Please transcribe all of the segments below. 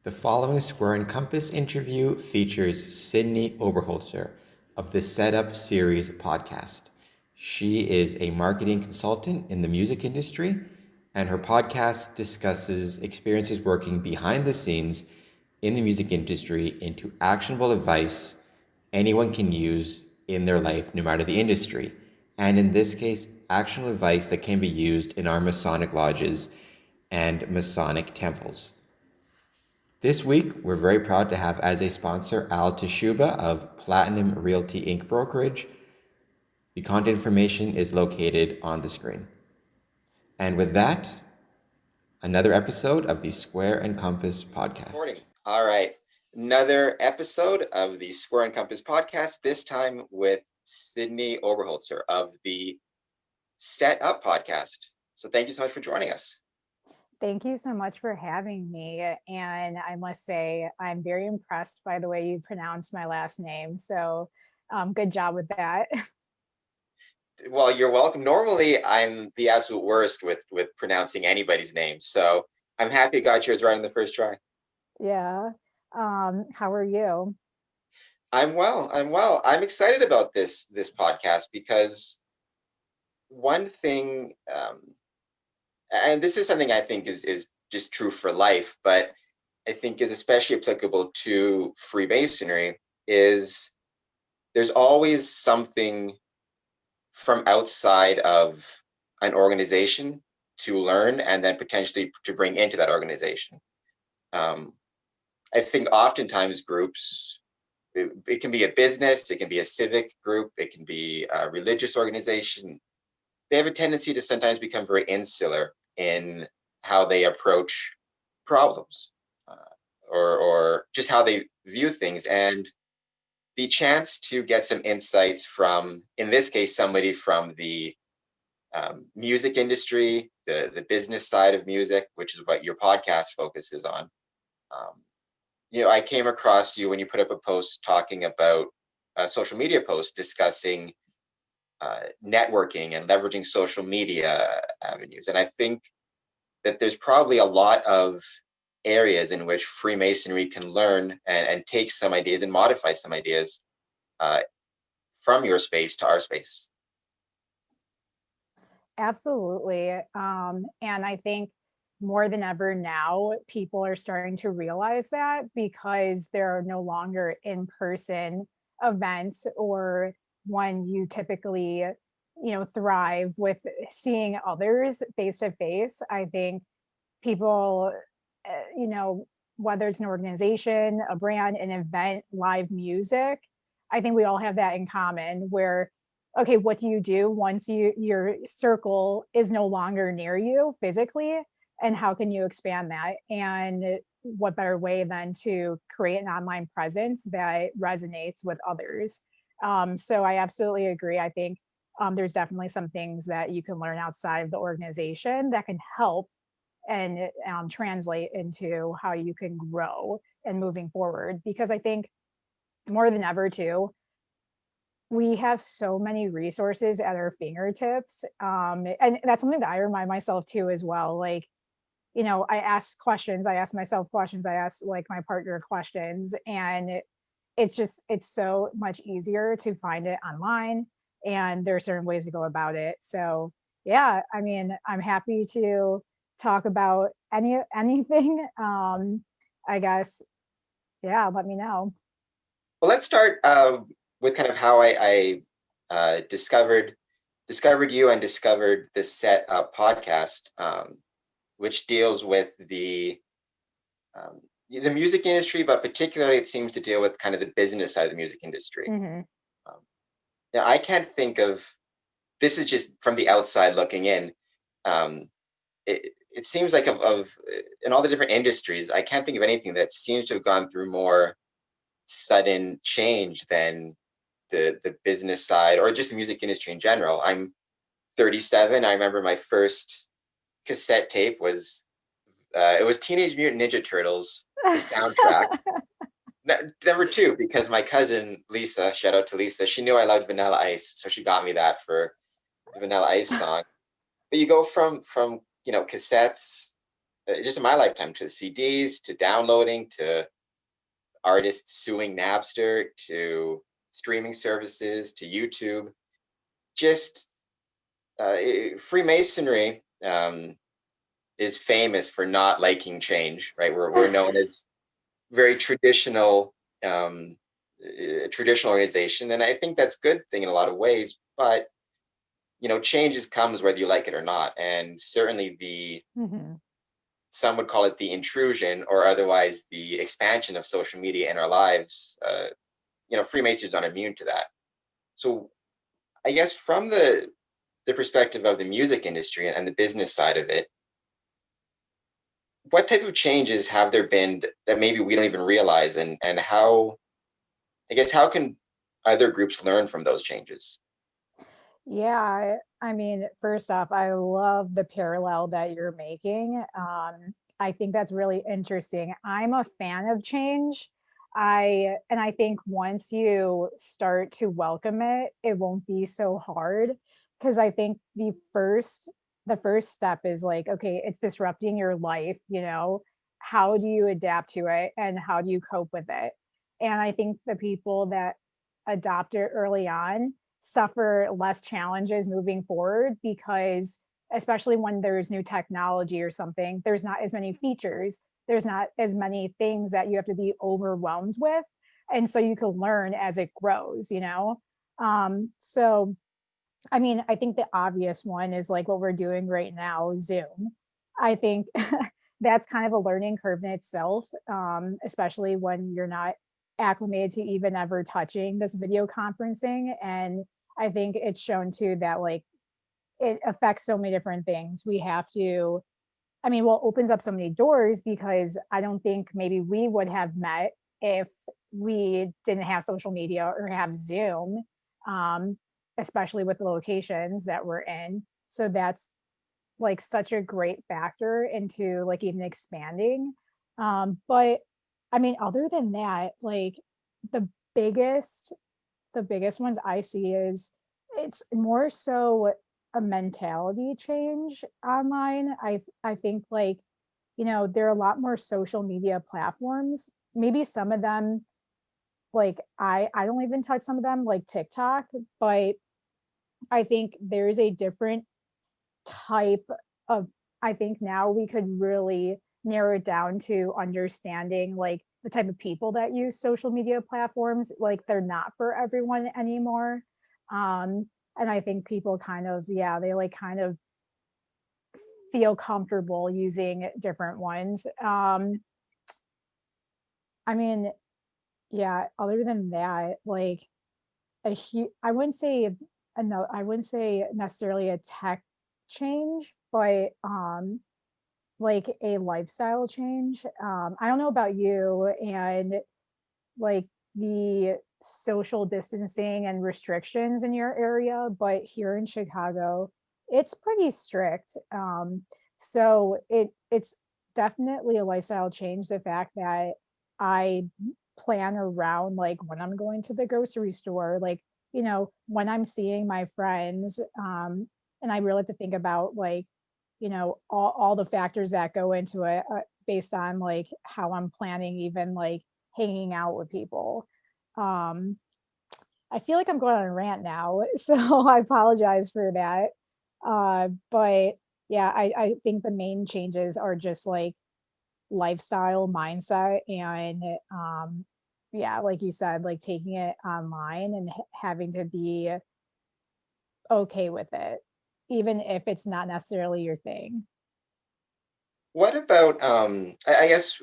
The following Square and Compass interview features Sydney Oberholtzer of the Setup Series podcast. She is a marketing consultant in the music industry, and her podcast discusses experiences working behind the scenes in the music industry into actionable advice anyone can use in their life, no matter the industry. And in this case, actionable advice that can be used in our Masonic lodges and Masonic temples. This week, we're very proud to have as a sponsor Al Teshuba of Platinum Realty Inc. Brokerage. The contact information is located on the screen. And with that, another episode of the Square and Compass podcast. Morning. All right. Another episode of the Square and Compass podcast, this time with Sydney Oberholtzer of the Set Up podcast. So thank you so much for joining us. Thank you so much for having me. And I must say, I'm very impressed by the way you pronounce my last name. So good job with that. Well, you're welcome. Normally, I'm the absolute worst with pronouncing anybody's name. So I'm happy I got yours right on the first try. Yeah. How are you? I'm well. I'm excited about this podcast because one thing, and this is something I think is just true for life, but I think is especially applicable to Freemasonry, is there's always something from outside of an organization to learn and then potentially to bring into that organization. I think oftentimes groups, it can be a business, it can be a civic group, it can be a religious organization. They have a tendency to sometimes become very insular in how they approach problems, or just how they view things. And the chance to get some insights from, in this case, somebody from the music industry, the business side of music, which is what your podcast focuses on. I came across you when you put up a post talking about a social media post discussing networking and leveraging social media avenues. And I think that there's probably a lot of areas in which Freemasonry can learn and take some ideas and modify some ideas from your space to our space. Absolutely. And I think more than ever now, people are starting to realize that because there are no longer in-person events or when you typically, thrive with seeing others face to face. I think people, whether it's an organization, a brand, an event, live music, I think we all have that in common where, okay, what do you do once your circle is no longer near you physically? And how can you expand that? And what better way than to create an online presence that resonates with others? So I absolutely agree. I think there's definitely some things that you can learn outside of the organization that can help and translate into how you can grow and moving forward. Because I think more than ever, too, we have so many resources at our fingertips. And that's something that I remind myself too, as well. Like, I ask questions, I ask myself questions, I ask like my partner questions, and it's so much easier to find it online. And there are certain ways to go about it. So yeah, I mean, I'm happy to talk about anything. I guess, yeah, let me know. Well, let's start with kind of how I discovered you and discovered the Set Up podcast, which deals with the music industry, but particularly it seems to deal with kind of the business side of the music industry. Mm-hmm. Now, I can't think of, this is just from the outside looking in. It seems like of in all the different industries, I can't think of anything that seems to have gone through more sudden change than the business side or just the music industry in general. I'm 37. I remember my first cassette tape was it was Teenage Mutant Ninja Turtles, the soundtrack. Number two, because my cousin Lisa, shout out to Lisa, she knew I loved Vanilla Ice, so she got me that for the Vanilla Ice song. But you go from cassettes just in my lifetime, to CDs, to downloading, to artists suing Napster, to streaming services, to YouTube. Just Freemasonry is famous for not liking change, right? We're known as very traditional organization, and I think that's a good thing in a lot of ways. But changes comes whether you like it or not, and certainly Mhm. some would call it the intrusion or otherwise the expansion of social media in our lives. Freemasons aren't immune to that. So I guess from the perspective of the music industry and the business side of it, what type of changes have there been that maybe we don't even realize, and how can other groups learn from those changes? Yeah, I mean, first off, I love the parallel that you're making. I think that's really interesting. I'm a fan of change. I think once you start to welcome it, it won't be so hard because I think the first step is like, okay, it's disrupting your life, how do you adapt to it and how do you cope with it? And I think the people that adopt it early on suffer less challenges moving forward because especially when there's new technology or something, there's not as many features, there's not as many things that you have to be overwhelmed with, and so you can learn as it grows. So I mean, I think the obvious one is like what we're doing right now, Zoom. I think that's kind of a learning curve in itself, especially when you're not acclimated to even ever touching this video conferencing. And I think it's shown too that like it affects so many different things. We have to, I mean, well, opens up so many doors because I don't think maybe we would have met if we didn't have social media or have Zoom, um, especially with the locations that we're in. So that's like such a great factor into like even expanding. But I mean, other than that, like the biggest the biggest ones I see is it's more so a mentality change online. I think like, there are a lot more social media platforms. Maybe some of them like I don't even touch some of them like TikTok, but I think there's a different type of I think now we could really narrow it down to understanding like the type of people that use social media platforms. Like they're not for everyone anymore. And I think people kind of, yeah, they like kind of feel comfortable using different ones. I mean, yeah, other than that, like I wouldn't say no, I wouldn't say necessarily a tech change, but like a lifestyle change. I don't know about you and like the social distancing and restrictions in your area, but here in Chicago, it's pretty strict. So it's definitely a lifestyle change. The fact that I plan around like when I'm going to the grocery store, like when I'm seeing my friends, and I really have to think about like all the factors that go into it based on like how I'm planning even like hanging out with people. Um, I feel like I'm going on a rant now, so I apologize for that. But yeah, I think the main changes are just like lifestyle mindset and yeah, like you said, like taking it online and having to be okay with it, even if it's not necessarily your thing. What about I guess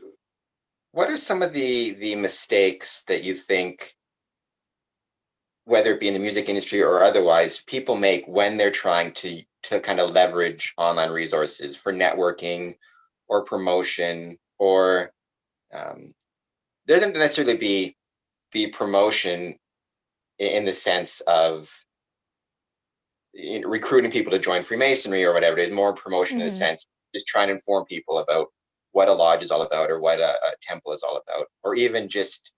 what are some of the mistakes that you think, whether it be in the music industry or otherwise, people make when they're trying to kind of leverage online resources for networking or promotion, or um, doesn't necessarily be promotion in the sense of recruiting people to join Freemasonry or whatever. It is more promotion in the Hmm. sense just trying to inform people about what a lodge is all about, or what a temple is all about, or even just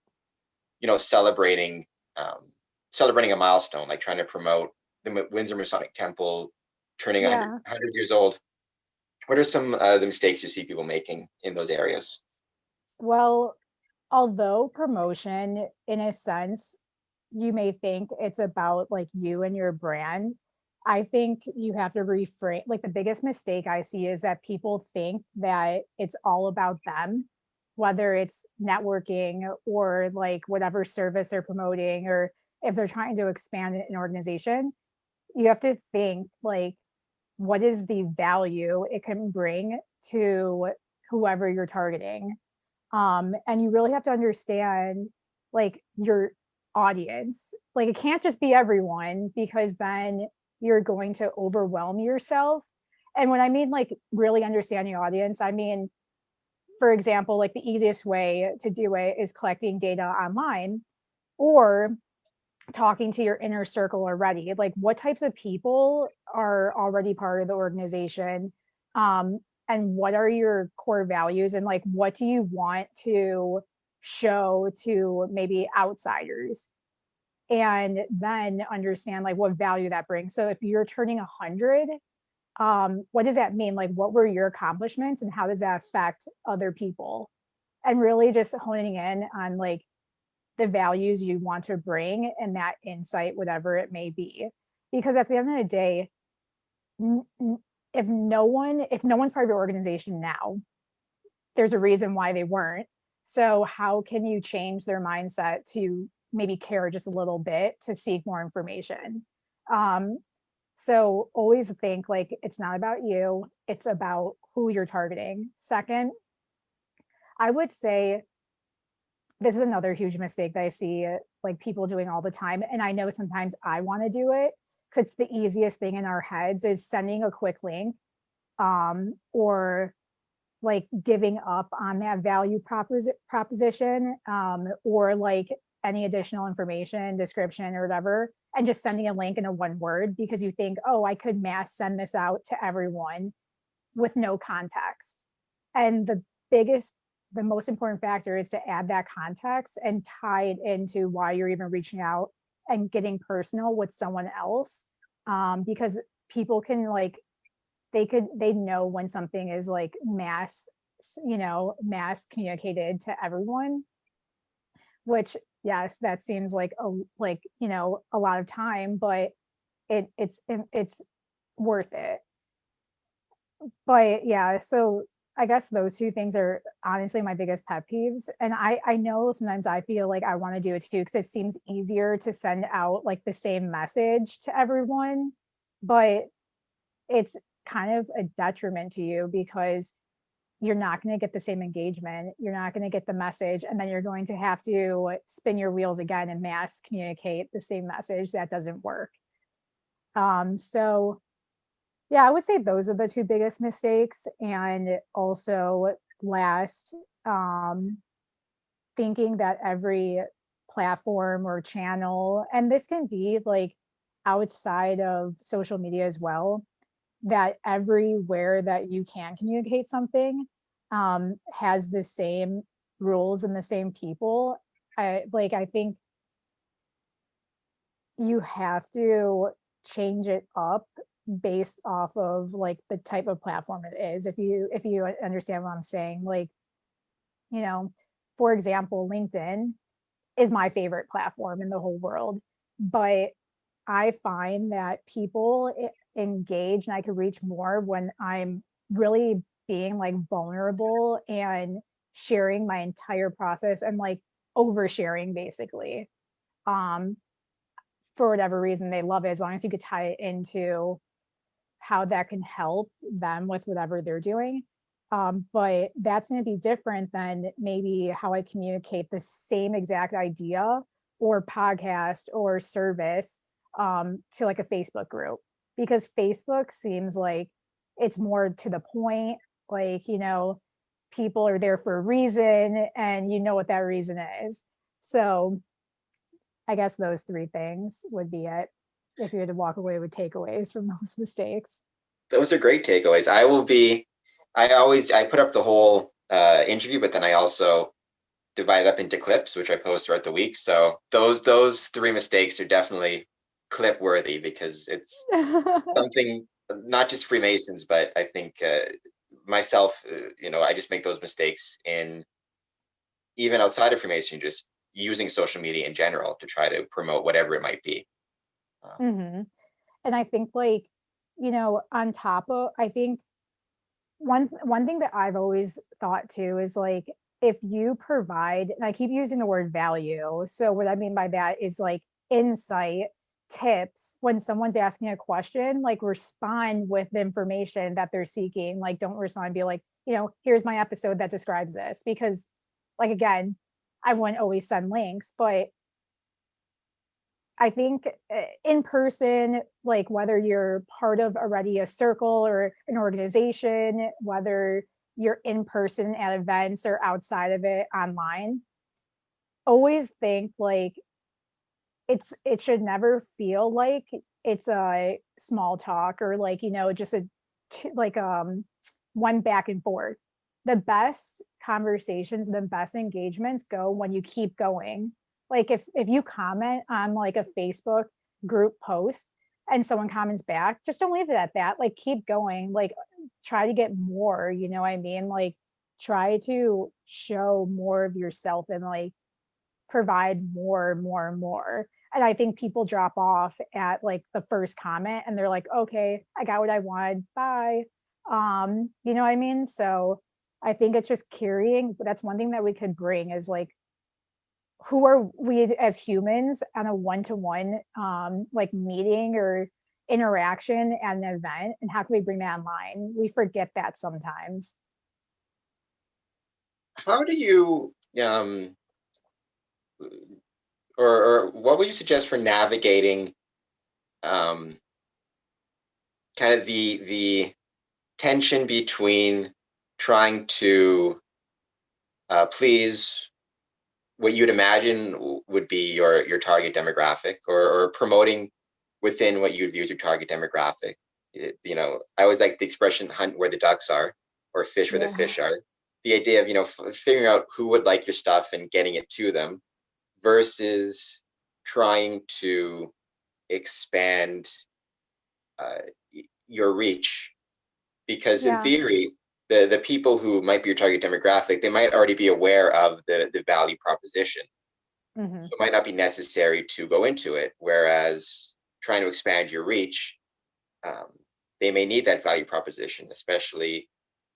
celebrating um, celebrating a milestone, like trying to promote the Windsor Masonic Temple turning Yeah. 100 years old. What are some of the mistakes you see people making in those areas? Well, although promotion, in a sense, you may think it's about like you and your brand, I think you have to reframe. Like the biggest mistake I see is that people think that it's all about them, whether it's networking or like whatever service they're promoting, or if they're trying to expand an organization. You have to think like, what is the value it can bring to whoever you're targeting? And you really have to understand like your audience. Like it can't just be everyone, because then you're going to overwhelm yourself. And when I mean like really understanding your audience, I mean, for example, like the easiest way to do it is collecting data online, or talking to your inner circle already. Like what types of people are already part of the organization? Um, and what are your core values? And like what do you want to show to maybe outsiders? And then understand like what value that brings. So if you're turning 100, what does that mean? Like what were your accomplishments and how does that affect other people? And really just honing in on like the values you want to bring and that insight, whatever it may be. Because at the end of the day, if no one's part of your organization now, there's a reason why they weren't. So how can you change their mindset to maybe care just a little bit to seek more information? Um, so always think like it's not about you, it's about who you're targeting. Second, I would say this is another huge mistake that I see like people doing all the time. And I know sometimes I want to do it because it's the easiest thing in our heads, is sending a quick link, or like giving up on that value proposition, or like any additional information, description, or whatever, and just sending a link in a one word because you think, oh, I could mass send this out to everyone with no context. And biggest, the most important factor is to add that context and tie it into why you're even reaching out and getting personal with someone else. Because people can like, they know when something is like mass communicated to everyone, which yes, that seems like a lot of time, but it's worth it. But yeah, so I guess those two things are honestly my biggest pet peeves. And I know sometimes I feel like I want to do it too because it seems easier to send out like the same message to everyone, but it's kind of a detriment to you because you're not going to get the same engagement, you're not going to get the message, and then you're going to have to spin your wheels again and mass communicate the same message. That doesn't work. So yeah, I would say those are the two biggest mistakes. And also, last, um, thinking that every platform or channel, and this can be like outside of social media as well, that everywhere that you can communicate something has the same rules and the same people. I think you have to change it up based off of like the type of platform it is. If you understand what I'm saying, like, you know, for example, LinkedIn is my favorite platform in the whole world, but I find that people engage and I can reach more when I'm really being like vulnerable and sharing my entire process and like oversharing basically. Um, for whatever reason they love it, as long as you could tie it into how that can help them with whatever they're doing. But that's going to be different than maybe how I communicate the same exact idea or podcast or service to like a Facebook group, because Facebook seems like it's more to the point. Like, people are there for a reason and you know what that reason is. So I guess those three things would be it if you had to walk away with takeaways from those mistakes. Those are great takeaways. I put up the whole interview, but then I also divide it up into clips, which I post throughout the week. So those three mistakes are definitely clip worthy because it's something not just Freemasons, but I think myself, I just make those mistakes in even outside of Freemasonry, just using social media in general to try to promote whatever it might be. Um, Hmm. And I think like, on top of, I think one thing that I've always thought too is like, if you provide, and I keep using the word value. So what I mean by that is like insight, tips. When someone's asking a question, like respond with the information that they're seeking. Like don't respond and be like, here's my episode that describes this. Because like again, I wouldn't always send links, but I think in person, like whether you're part of already a circle or an organization, whether you're in person at events or outside of it online, always think like it should never feel like it's a small talk or like, just like one back and forth. The best conversations, the best engagements go when you keep going. Like if you comment on like a Facebook group post and someone comments back, just don't leave it at that. Like keep going. Like try to get more, you know what I mean? Like try to show more of yourself and like provide more, more, more. And I think people drop off at like the first comment and they're like, okay, I got what I wanted. Bye. You know what I mean? So I think it's just carrying, that's one thing that we could bring is like, who are we as humans on a one-to-one like meeting or interaction at an event, and how can we bring that online? We forget that sometimes. how do you, or what would you suggest for navigating um, kind of the tension between trying to please what you'd imagine would be your target demographic, or promoting within what you'd view as your target demographic? I always like the expression "hunt where the ducks are," or "fish where the Yeah. fish are." The idea of figuring out who would like your stuff and getting it to them, versus trying to expand uh, your reach. Because in Yeah. theory, the people who might be your target demographic, they might already be aware of the value proposition. Hmm. So it might not be necessary to go into it. Whereas trying to expand your reach, um, they may need that value proposition, especially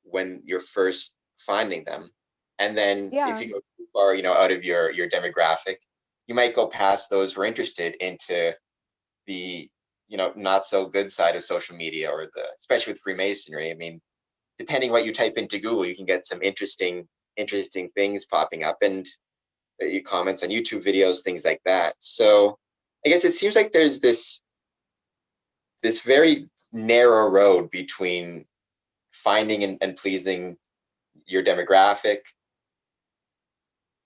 when you're first finding them. And then if Yeah. you go too far, out of your demographic, you might go past those who are interested into the, not so good side of social media, or especially with Freemasonry. I mean, depending what you type into Google, you can get some interesting things popping up, and you comments on YouTube videos, things like that. So I guess it seems like there's this very narrow road between finding and pleasing your demographic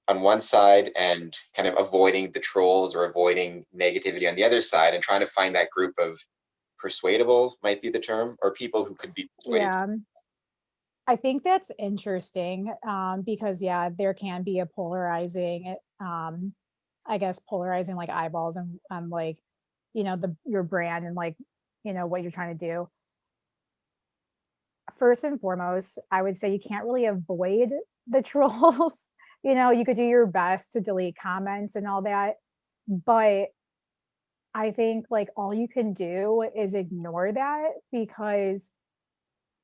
on one side, and kind of avoiding the trolls or avoiding negativity on the other side, and trying to find that group of persuadable, might be the term, or people who could be persuaded. Yeah. I think that's interesting, because yeah, there can be a polarizing, I guess polarizing like eyeballs and like, your brand and like, what you're trying to do. First and foremost, I would say you can't really avoid the trolls. You could do your best to delete comments and all that, but I think like all you can do is ignore that, because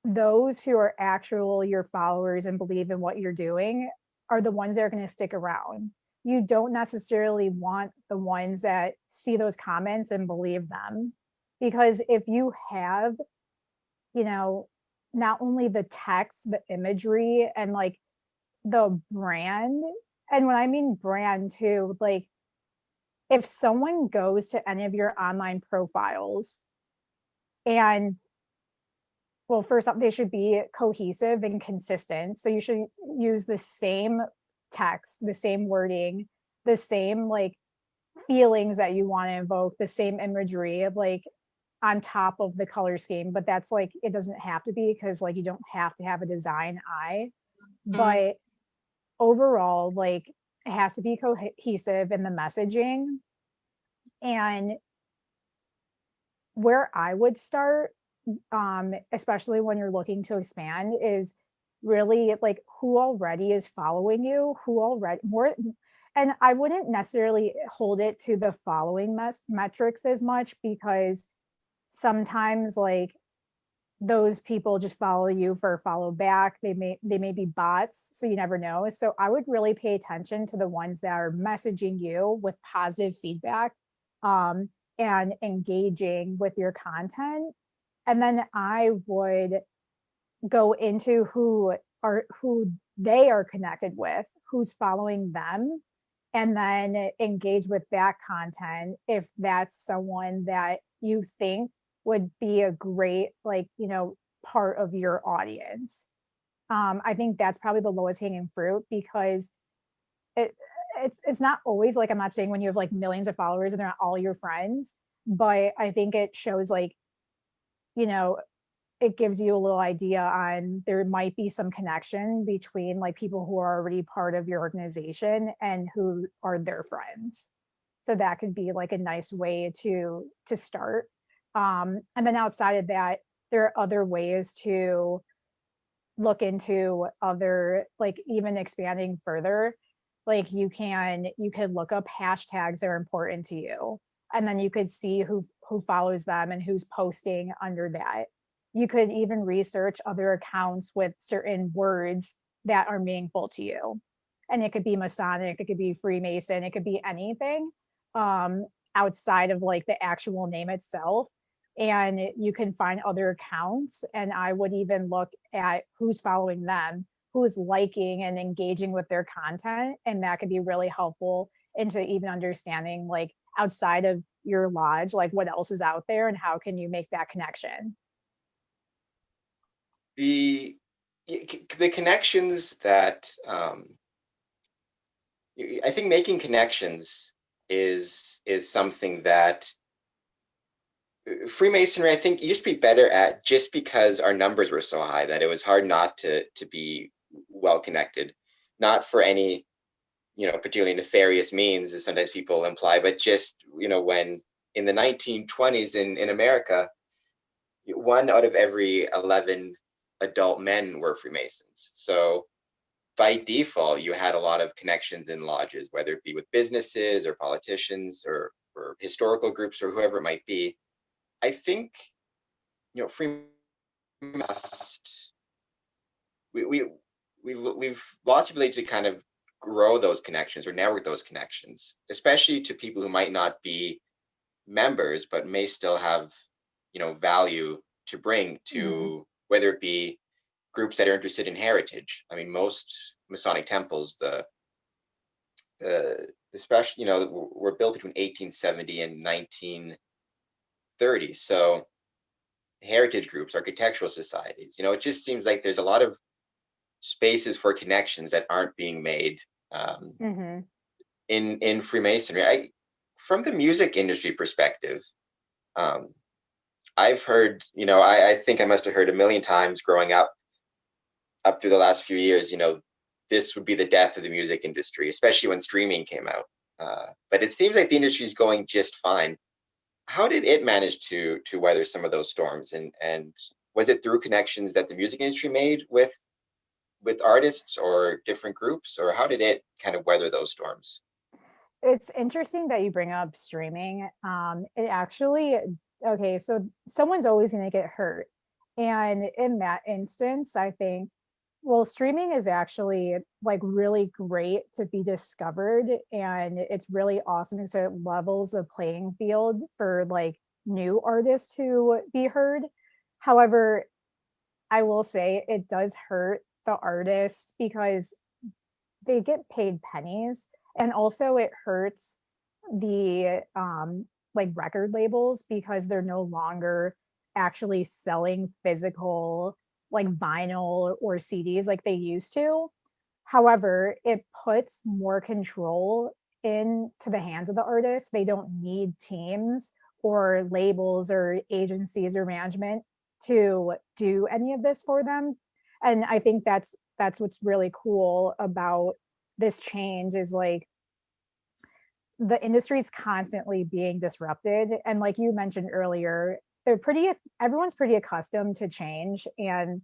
those who are actual your followers and believe in what you're doing are the ones that are going to stick around. You don't necessarily want the ones that see those comments and believe them, because if you have, you know, not only the text, the imagery, and like the brand, and when I mean brand too, like if someone goes to any of your online profiles and, well, first off, they should be cohesive and consistent. So you should use the same text, the same wording, the same like feelings that you want to invoke, the same imagery of like on top of the color scheme. But that's like, it doesn't have to be, because like you don't have to have a design eye. But overall, like it has to be cohesive in the messaging. And where I would start especially when you're looking to expand, is really like who already is following you, who already more. And I wouldn't necessarily hold it to the following metrics as much, because sometimes like those people just follow you for follow back. They may be bots, so you never know. So I would really pay attention to the ones that are messaging you with positive feedback, um, and engaging with your content. And then I would go into who they are connected with, who's following them, and then engage with that content if that's someone that you think would be a great, like, part of your audience. I think that's probably the lowest hanging fruit, because it it's not always like, I'm not saying when you have like millions of followers and they're not all your friends, but I think it shows like, you know, it gives you a little idea on there might be some connection between like people who are already part of your organization and who are their friends. So that could be like a nice way to start. And then outside of that, there are other ways to look into other, like even expanding further. Like you can look up hashtags that are important to you, and then you could see who follows them and who's posting under that. You could even research other accounts with certain words that are meaningful to you, and it could be Masonic, it could be Freemason, it could be anything, um outside of like the actual name itself. And you can find other accounts, and I would even look at who's following them, who's liking and engaging with their content, and that could be really helpful into even understanding, like, outside of your lodge, like what else is out there and how can you make that connection. The the connections that I think making connections is something that Freemasonry, I think, used to be better at, just because our numbers were so high that it was hard not to be well connected. Not for any, particularly nefarious means, as sometimes people imply, but just, when in the 1920s in America, one out of every 11 adult men were Freemasons. So by default, you had a lot of connections in lodges, whether it be with businesses or politicians or historical groups or whoever it might be. I think, Freemasons, we, we we've lost the ability to kind of grow those connections or network those connections, especially to people who might not be members but may still have, value to bring Mhm. to, whether it be groups that are interested in heritage. I mean, most Masonic temples, the special, were built between 1870 and 1930. So heritage groups, architectural societies, it just seems like there's a lot of spaces for connections that aren't being made, um, Mhm. in Freemasonry. From the music industry perspective, um, I've heard, I think I must have heard a million times growing up through the last few years, this would be the death of the music industry, especially when streaming came out. But it seems like the industry is going just fine. How did it manage to weather some of those storms? And was it through connections that the music industry made with artists or different groups, or how did it kind of weather those storms? It's interesting that you bring up streaming. It actually, okay, so someone's always going to get hurt. And in that instance, I think, well, streaming is actually like really great to be discovered. And it's really awesome because it levels the playing field for like new artists to be heard. However, I will say it does hurt the artists because they get paid pennies, and also it hurts the like record labels because they're no longer actually selling physical like vinyl or CDs like they used to. However, it puts more control into the hands of the artist. They don't need teams or labels or agencies or management to do any of this for them. And I think that's what's really cool about this change, is like the industry is constantly being disrupted. And like you mentioned earlier, everyone's pretty accustomed to change, and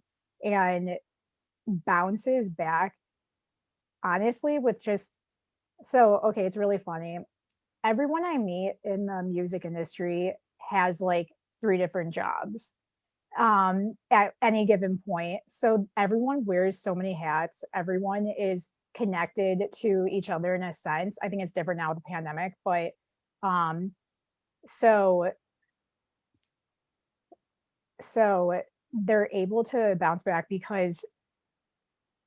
bounces back honestly with just, so okay, it's really funny. Everyone I meet in the music industry has like three different jobs at any given point. So everyone wears so many hats. Everyone is connected to each other in a sense. I think it's different now with the pandemic, but um, so so they're able to bounce back because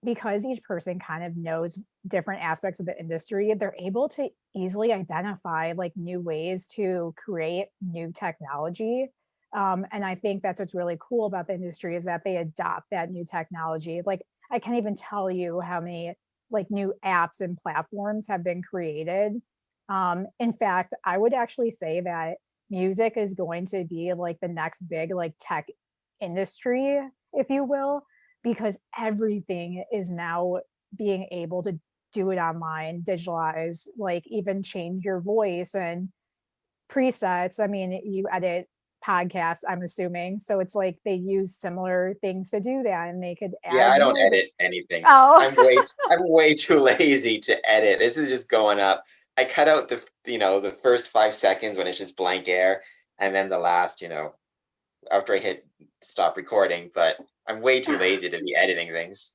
each person kind of knows different aspects of the industry. They're able to easily identify like new ways to create new technology. And I think that's what's really cool about the industry is that they adopt that new technology. Like I can't even tell you how many like new apps and platforms have been created. In fact, I would actually say that music is going to be like the next big like tech industry, if you will, because everything is now being able to do it online, digitalize, like even change your voice and presets. I mean, you edit podcasts, I'm assuming. So it's like they use similar things to do that and they could Yeah, add I don't music. edit anything. Oh, I'm way too lazy to edit. This is just going up. I cut out the first 5 seconds when it's just blank air, and then the last, after I hit stop recording. But I'm way too lazy to be editing things.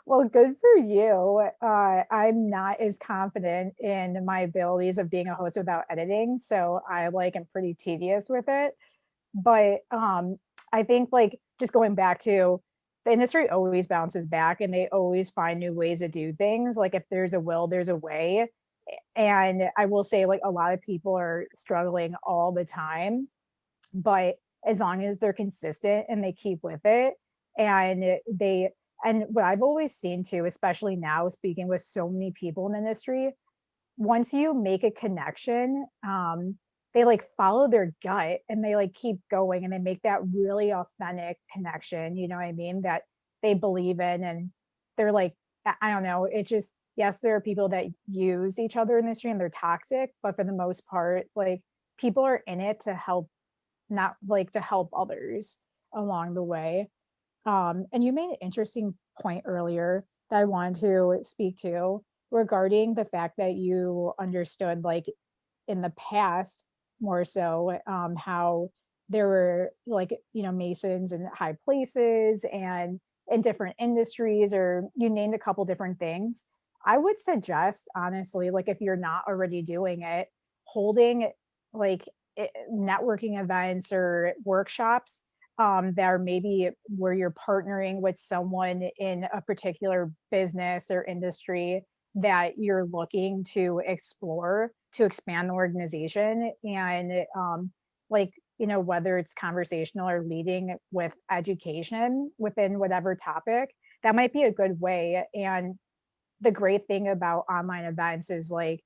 well, good for you. I'm not as confident in my abilities of being a host without editing. So I like am pretty tedious with it. But I think like just going back to the industry always bounces back and they always find new ways to do things. Like if there's a will, there's a way. And I will say like a lot of people are struggling all the time, but as long as they're consistent and they keep with it and they and what I've always seen too, especially now speaking with so many people in the industry, once you make a connection, they like follow their gut and they like keep going and they make that really authentic connection, you know what I mean? That they believe in and they're like, I don't know, it just, yes, there are people that use each other in the industry and they're toxic, but for the most part, like people are in it to help, not like to help others along the way. And you made an interesting point earlier that I wanted to speak to regarding the fact that you understood, like in the past, more so, how there were like, Masons in high places and in different industries, or you named a couple different things. I would suggest, honestly, like if you're not already doing it, holding like networking events or workshops that are maybe where you're partnering with someone in a particular business or industry that you're looking to explore to expand the organization and like whether it's conversational or leading with education within whatever topic, that might be a good way. And the great thing about online events is like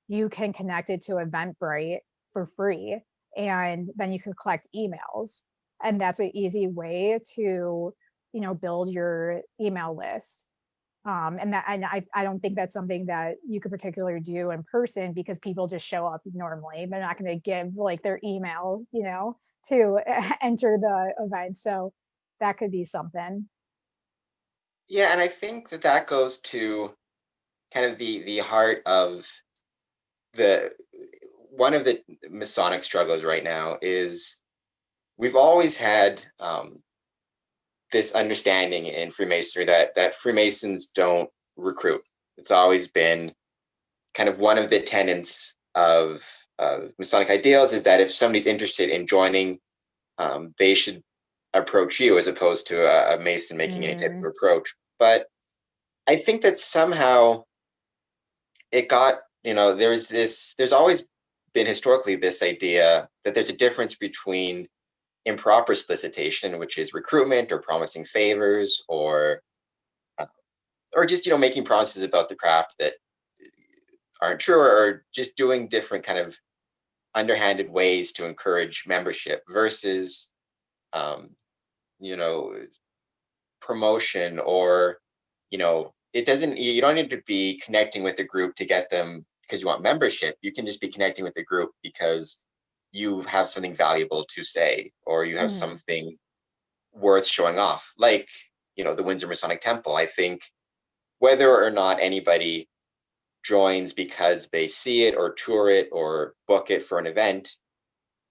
you can connect it to Eventbrite for free and then you can collect emails, and that's an easy way to build your email list. And I don't think that's something that you could particularly do in person because people just show up normally. They're not going to give like their email, to enter the event. So that could be something. Yeah, and I think that goes to kind of the heart of the one of the Masonic struggles right now is we've always had this understanding in Freemasonry that Freemasons don't recruit. It's always been kind of one of the tenets of Masonic ideals is that if somebody's interested in joining, they should approach you as opposed to a Mason making any type of Mm, approach. But I think that somehow it got, there's always been historically this idea that there's a difference between improper solicitation, which is recruitment or promising favors uh, or just, making promises about the craft that aren't true, or just doing different kind of underhanded ways to encourage membership versus, um, you know, promotion or, it doesn't, you don't need to be connecting with a group to get them because you want membership. You can just be connecting with the group because you have something valuable to say, or you have Mhm. something worth showing off. Like, the Windsor Masonic Temple. I think whether or not anybody joins because they see it or tour it or book it for an event,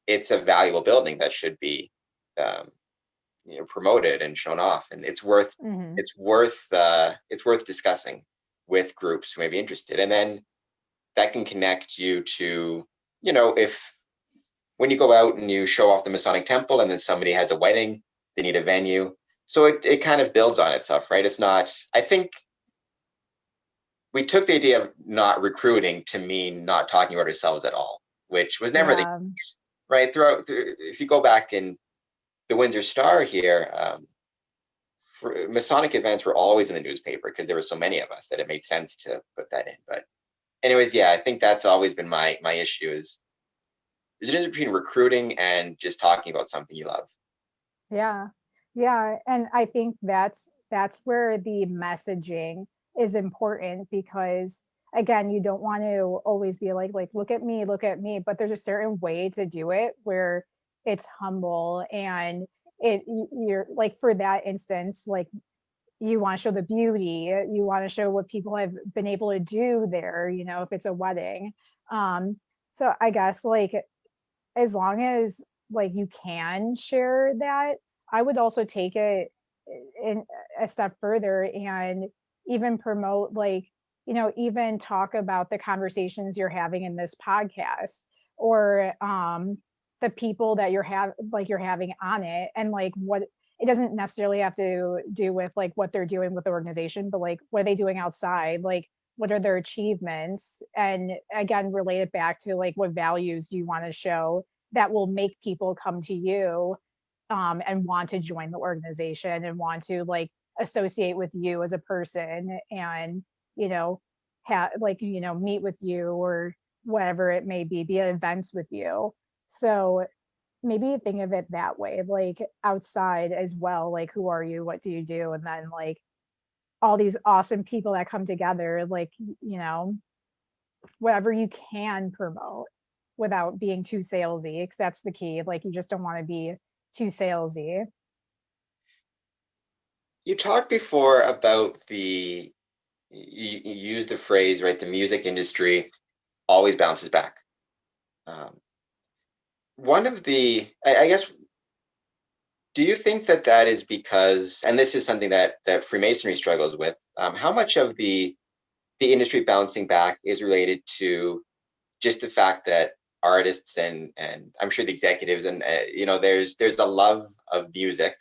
it's a valuable building that should be um, promoted and shown off, and Mhm. it's worth discussing with groups who may be interested, and then that can connect you to, if when you go out and you show off the Masonic Temple and then somebody has a wedding, they need a venue. So it kind of builds on itself, right? It's not, I think we took the idea of not recruiting to mean not talking about ourselves at all, which was never the Yeah. case, right? If you go back in the Windsor Star here, Masonic events were always in the newspaper because there were so many of us that it made sense to put that in. But anyways, yeah, I think that's always been my issue is there's a difference between recruiting and just talking about something you love. Yeah. Yeah, and I think that's where the messaging is important because again, you don't want to always be like look at me, but there's a certain way to do it where it's humble and you're like for that instance, like you want to show the beauty, you want to show what people have been able to do there, if it's a wedding. Um so I guess like as long as like you can share that, I would also take it in a step further and even promote like, even talk about the conversations you're having in this podcast or the people that you're having on it and like what it doesn't necessarily have to do with like what they're doing with the organization, but like what are they doing outside? Like what are their achievements? And again, relate it back to like what values do you want to show that will make people come to you and want to join the organization and want to like associate with you as a person and you know meet with you or whatever it may be at events with you. So maybe think of it that way, like outside as well, like who are you, what do you do, and then like all these awesome people that come together, like whatever you can promote without being too salesy, because that's the key. Like you just don't want to be too salesy. You talked before about you used the phrase, right? The music industry always bounces back. Um, one of I guess, do you think that is because, and this is something that Freemasonry struggles with, how much of the industry bouncing back is related to just the fact that artists and I'm sure the executives and there's the love of music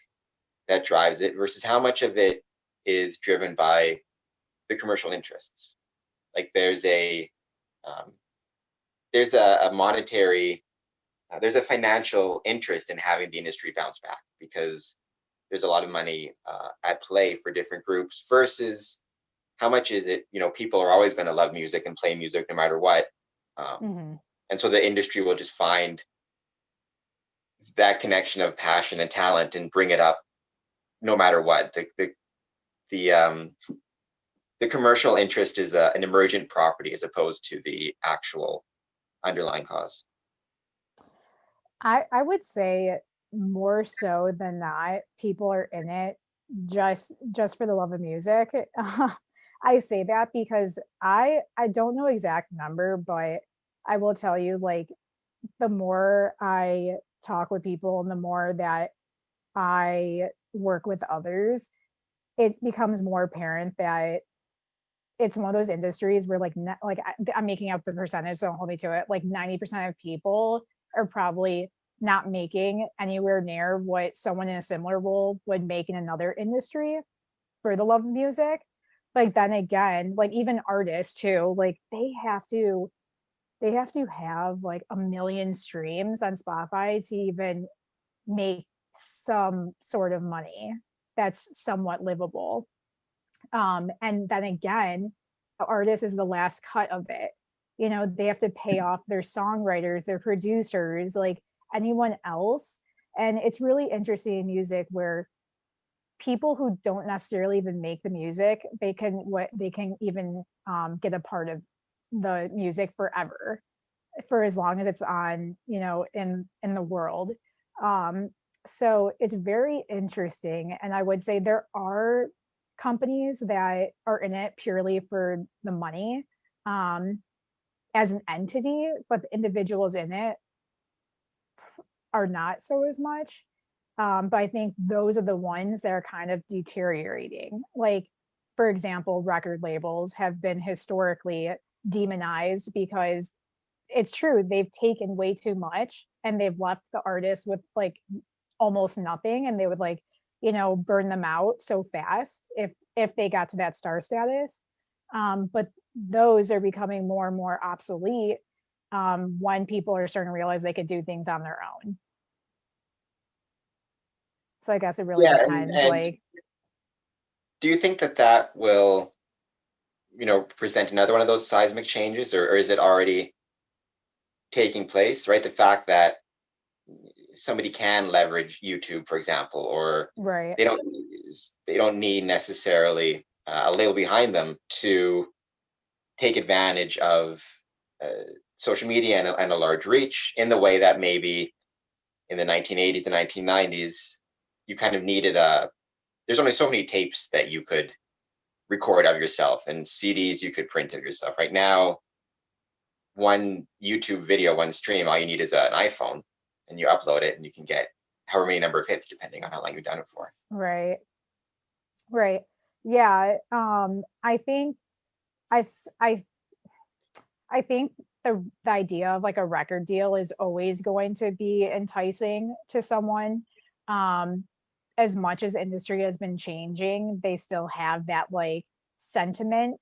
that drives it versus how much of it is driven by the commercial interests? Like um, there's a monetary there's a financial interest in having the industry bounce back because there's a lot of money at play for different groups versus how much is it, people are always going to love music and play music no matter what. um, Hmm. and so the industry will just find that connection of passion and talent and bring it up no matter what. The commercial interest is an emergent property as opposed to the actual underlying cause. I would say more so than not, people are in it just for the love of music. I say that because I don't know exact number, but I will tell you like the more I talk with people and the more that I work with others, it becomes more apparent that it's one of those industries where I'm making up the percentage, so don't hold me to it. Like 90% of people are probably not making anywhere near what someone in a similar role would make in another industry for the love of music. Like then again, like even artists too, like they have to have like a million streams on Spotify to even make some sort of money that's somewhat livable. And then again, the artist is the last cut of it. They have to pay off their songwriters, their producers, like anyone else. And it's really interesting in music where people who don't necessarily even make the music, they can even get a part of the music forever. for as long as it's on, in the world. Um, so it's very interesting. And I would say there are companies that are in it purely for the money, um, as an entity, but the individuals in it are not so as much. But I think those are the ones that are kind of deteriorating. Like, for example, record labels have been historically demonized because it's true, they've taken way too much and they've left the artist with like almost nothing, and they would like, burn them out so fast if they got to that star status. But those are becoming more and more obsolete, when people are starting to realize they could do things on their own. So I guess it really Yeah, depends, and like, do you think that that will, present another one of those seismic changes, or is it already taking place, right? The fact that somebody can leverage YouTube, for example, or right. they don't they don't need necessarily a label behind them to take advantage of uh, social media and a large reach in the way that maybe in the 1980s and 1990s you kind of needed a. There's only so many tapes that you could record of yourself and CDs you could print of yourself. Right now, one YouTube video, one stream, all you need is an iPhone, and you upload it, and you can get however many number of hits depending on how long you've done it for. Right. Right. Yeah. I think I th- I think the idea of like a record deal is always going to be enticing to someone. Um, as much as industry has been changing, they still have that like sentiment,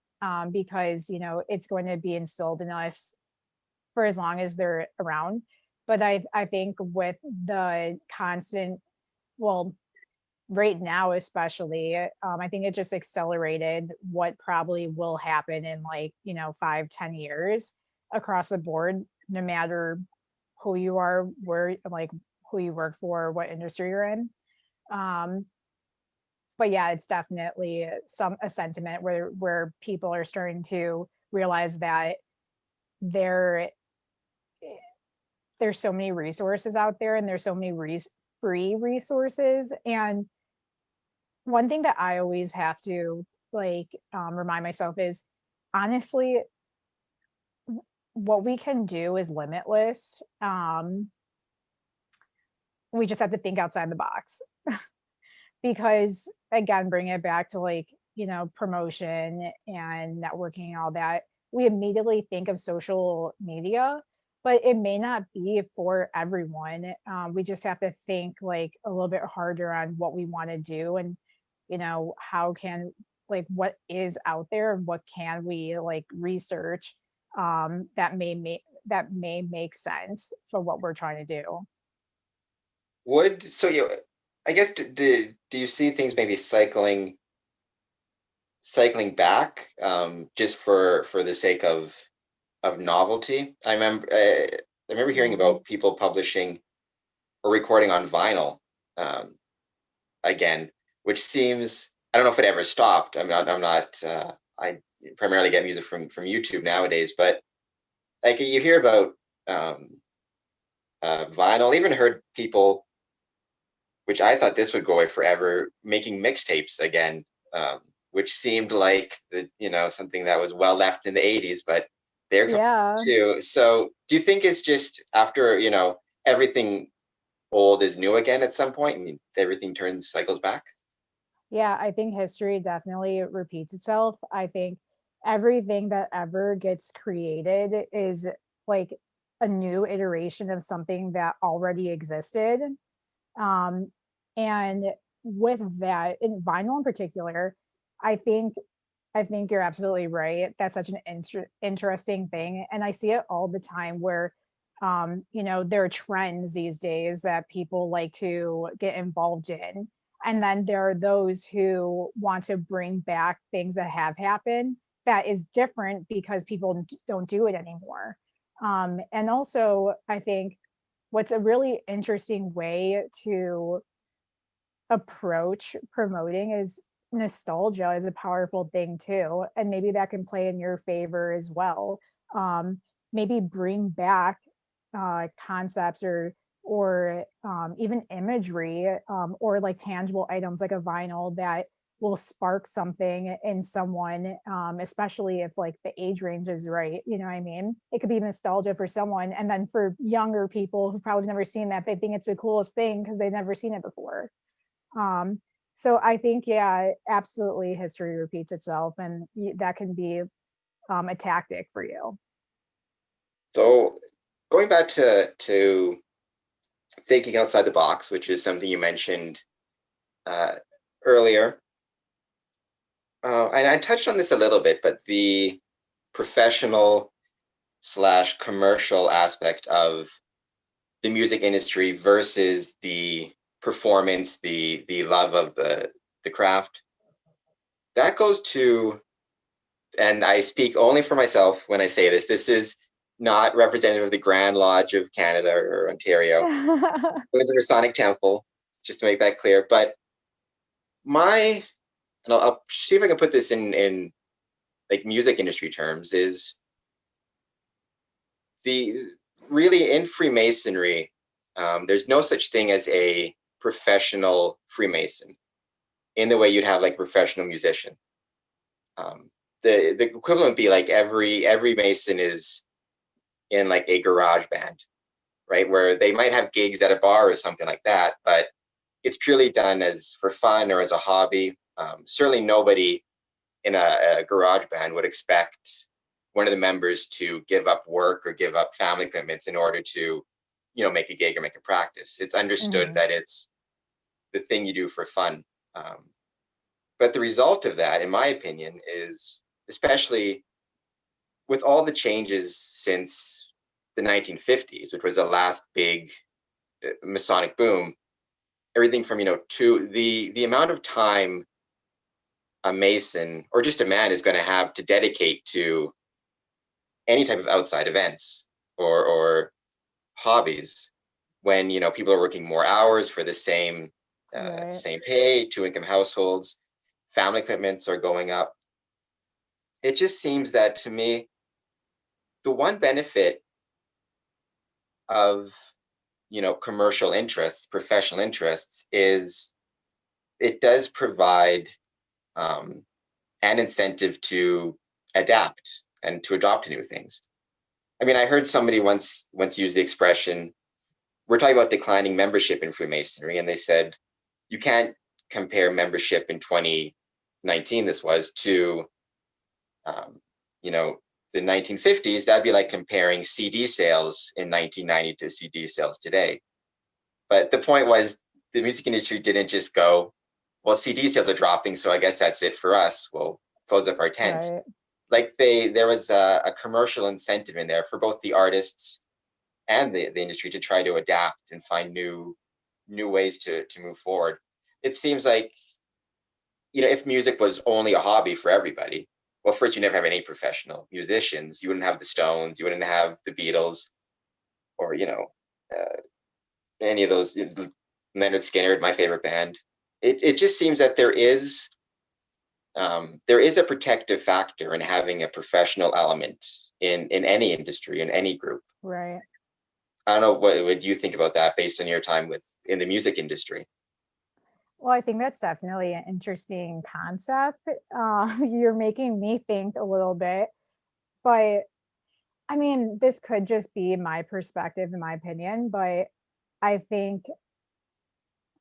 because it's going to be instilled in us for as long as they're around. But I think with the constant, well, right now especially, I think it just accelerated what probably will happen in like 5-10 years across the board, no matter who you are, where, like, who you work for, what industry you're in. um but yeah, it's definitely some a sentiment where people are starting to realize that there there's so many resources out there, and there's so many free resources. And one thing that I always have to like, remind myself is, honestly, what we can do is limitless. We just have to think outside the box, because again, bring it back to like, promotion and networking and all that. We immediately think of social media, but it may not be for everyone. We just have to think like a little bit harder on what we want to do, and how can, like, what is out there and what can we like research, that may make sense for what we're trying to do. Would so you? I guess do you see things maybe cycling back, just for the sake of novelty? I remember hearing Um, about people publishing or recording on vinyl, um, again, which seems, I don't know if it ever stopped. I'm not I primarily get music from YouTube nowadays, but like you hear about um, vinyl. Even heard people, which I thought this would go away forever, making mixtapes again, which seemed like something that was well left in the '80s, but they're coming yeah. too. So, do you think it's just after everything old is new again at some point, and everything turns cycles back? Yeah, I think history definitely repeats itself. I think everything that ever gets created is like a new iteration of something that already existed. Um, and with that, in vinyl in particular, I think I think you're absolutely right. That's such an interesting thing, and I see it all the time where, there are trends these days that people like to get involved in, and then there are those who want to bring back things that have happened that is different because people don't do it anymore. And also, I think what's a really interesting way to approach promoting is nostalgia is a powerful thing too, and maybe that can play in your favor as well. maybe bring back concepts or even imagery, or like tangible items like a vinyl that will spark something in someone, especially if like the age range is right. You know what I mean? It could be nostalgia for someone, and then for younger people who probably never seen that, they think it's the coolest thing because they've never seen it before. Um, so I think, yeah, absolutely, history repeats itself, and that can be a tactic for you. So going back to thinking outside the box, which is something you mentioned uh, earlier, and I touched on this a little bit, but the professional slash commercial aspect of the music industry versus the performance, the love of the craft, that goes to, and I speak only for myself when I say this. This is not representative of the Grand Lodge of Canada or Ontario, Windsor Masonic Temple, just to make that clear. But my, and I'll see if I can put this in like music industry terms, is the really in Freemasonry, there's no such thing as a professional Freemason in the way you'd have like a professional musician. Um, the equivalent would be like every Mason is in like a garage band, right? Where they might have gigs at a bar or something like that, but it's purely done as for fun or as a hobby. Certainly nobody in a garage band would expect one of the members to give up work or give up family commitments in order to, make a gig or make a practice. It's understood Mhm. that it's the thing you do for fun. But the result of that, in my opinion, is, especially with all the changes since the 1950s, which was the last big Masonic boom, everything from, to the amount of time a Mason or just a man is going to have to dedicate to any type of outside events or hobbies, when people are working more hours for the Right. same pay, two income households, family commitments are going up. It just seems that, to me, the one benefit of commercial interests, professional interests, is it does provide um, an incentive to adapt and to adopt to new things. I mean, I heard somebody once use the expression, we're talking about declining membership in Freemasonry, and they said you can't compare membership in 2019, this was, to um, you know the 1950s. That'd be like comparing CD sales in 1990 to CD sales today. But the point was, the music industry didn't just go, well, CD sales are dropping, so I guess that's it for us. We'll close up our tent. Right. Like, there was a commercial incentive in there for both the artists and the industry to try to adapt and find new ways to move forward. It seems like, if music was only a hobby for everybody, well, first, you never have any professional musicians. You wouldn't have the Stones, you wouldn't have the Beatles, or uh, any of those. Leonard Skinner, my favorite band. It just seems that there is a protective factor in having a professional element in any industry, in any group. Right. I don't know, what you think about that based on your time in the music industry. Well, I think that's definitely an interesting concept. You're making me think a little bit, but I mean, this could just be my perspective, in my opinion, but I think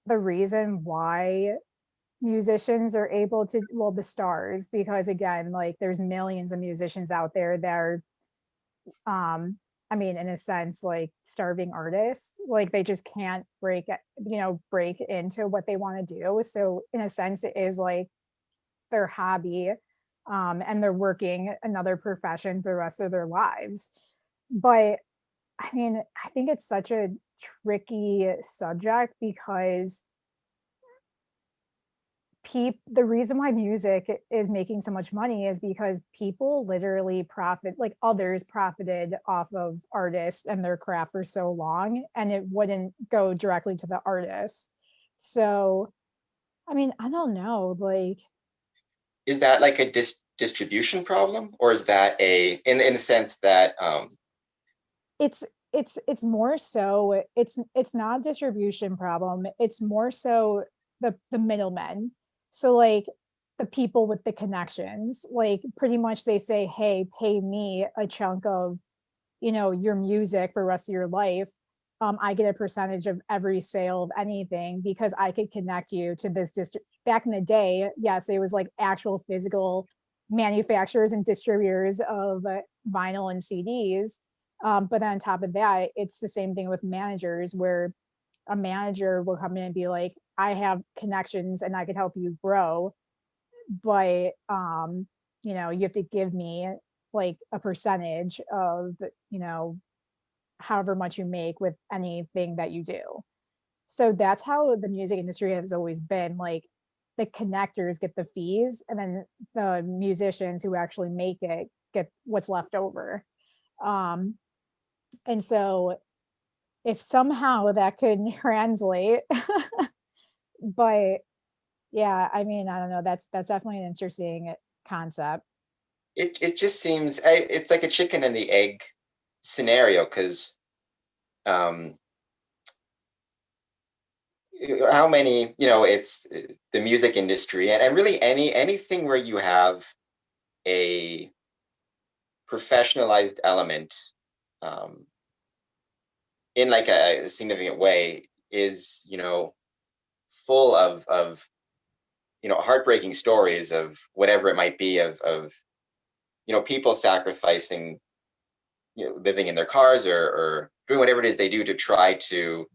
the reason why musicians are able to, well, the stars, because again, like there's millions of musicians out there that are, um, I mean, in a sense, like starving artists, like they just can't break into what they want to do. So in a sense, it is like their hobby, and they're working another profession for the rest of their lives. But I mean, I think it's such a tricky subject because the reason why music is making so much money is because people literally profit, like others profited off of artists and their craft for so long, and it wouldn't go directly to the artist. So I mean, I don't know, like, Is that like a distribution problem, or is that in the sense that it's it's more so it's not a distribution problem. It's more so the middlemen. So like the people with the connections, like pretty much they say, hey, pay me a chunk of, your music for the rest of your life. I get a percentage of every sale of anything because I could connect you to this district. Back in the day, yes, it was like actual physical manufacturers and distributors of vinyl and CDs. But on top of that, it's the same thing with managers where a manager will come in and be like, I have connections and I could help you grow, but you have to give me like a percentage of, you know, however much you make with anything that you do. So that's how the music industry has always been. Like the connectors get the fees, and then the musicians who actually make it get what's left over. Um, and so if somehow that could translate, but yeah, I mean, I don't know. That's definitely an interesting concept. It just seems it's like a chicken and the egg scenario because um, how many it's the music industry and really anything where you have a professionalized element um, in like a significant way is full of heartbreaking stories of whatever it might be of people sacrificing living in their cars or doing whatever it is they do to try to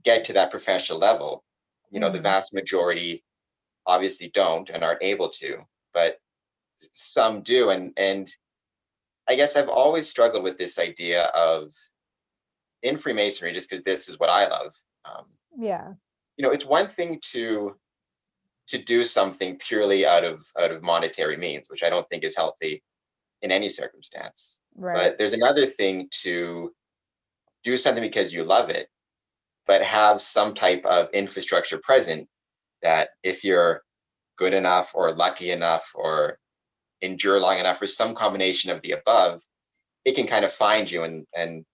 get to that professional level. The Hmm. vast majority obviously don't and aren't able to, but some do. And I guess I've always struggled with this idea of in Freemasonry, just because this is what I love. Um, Yeah. it's one thing to do something purely out of monetary means, which I don't think is healthy in any circumstance. Right. But there's another thing to do something because you love it, but have some type of infrastructure present that if you're good enough or lucky enough or endure long enough or some combination of the above, it can kind of find you and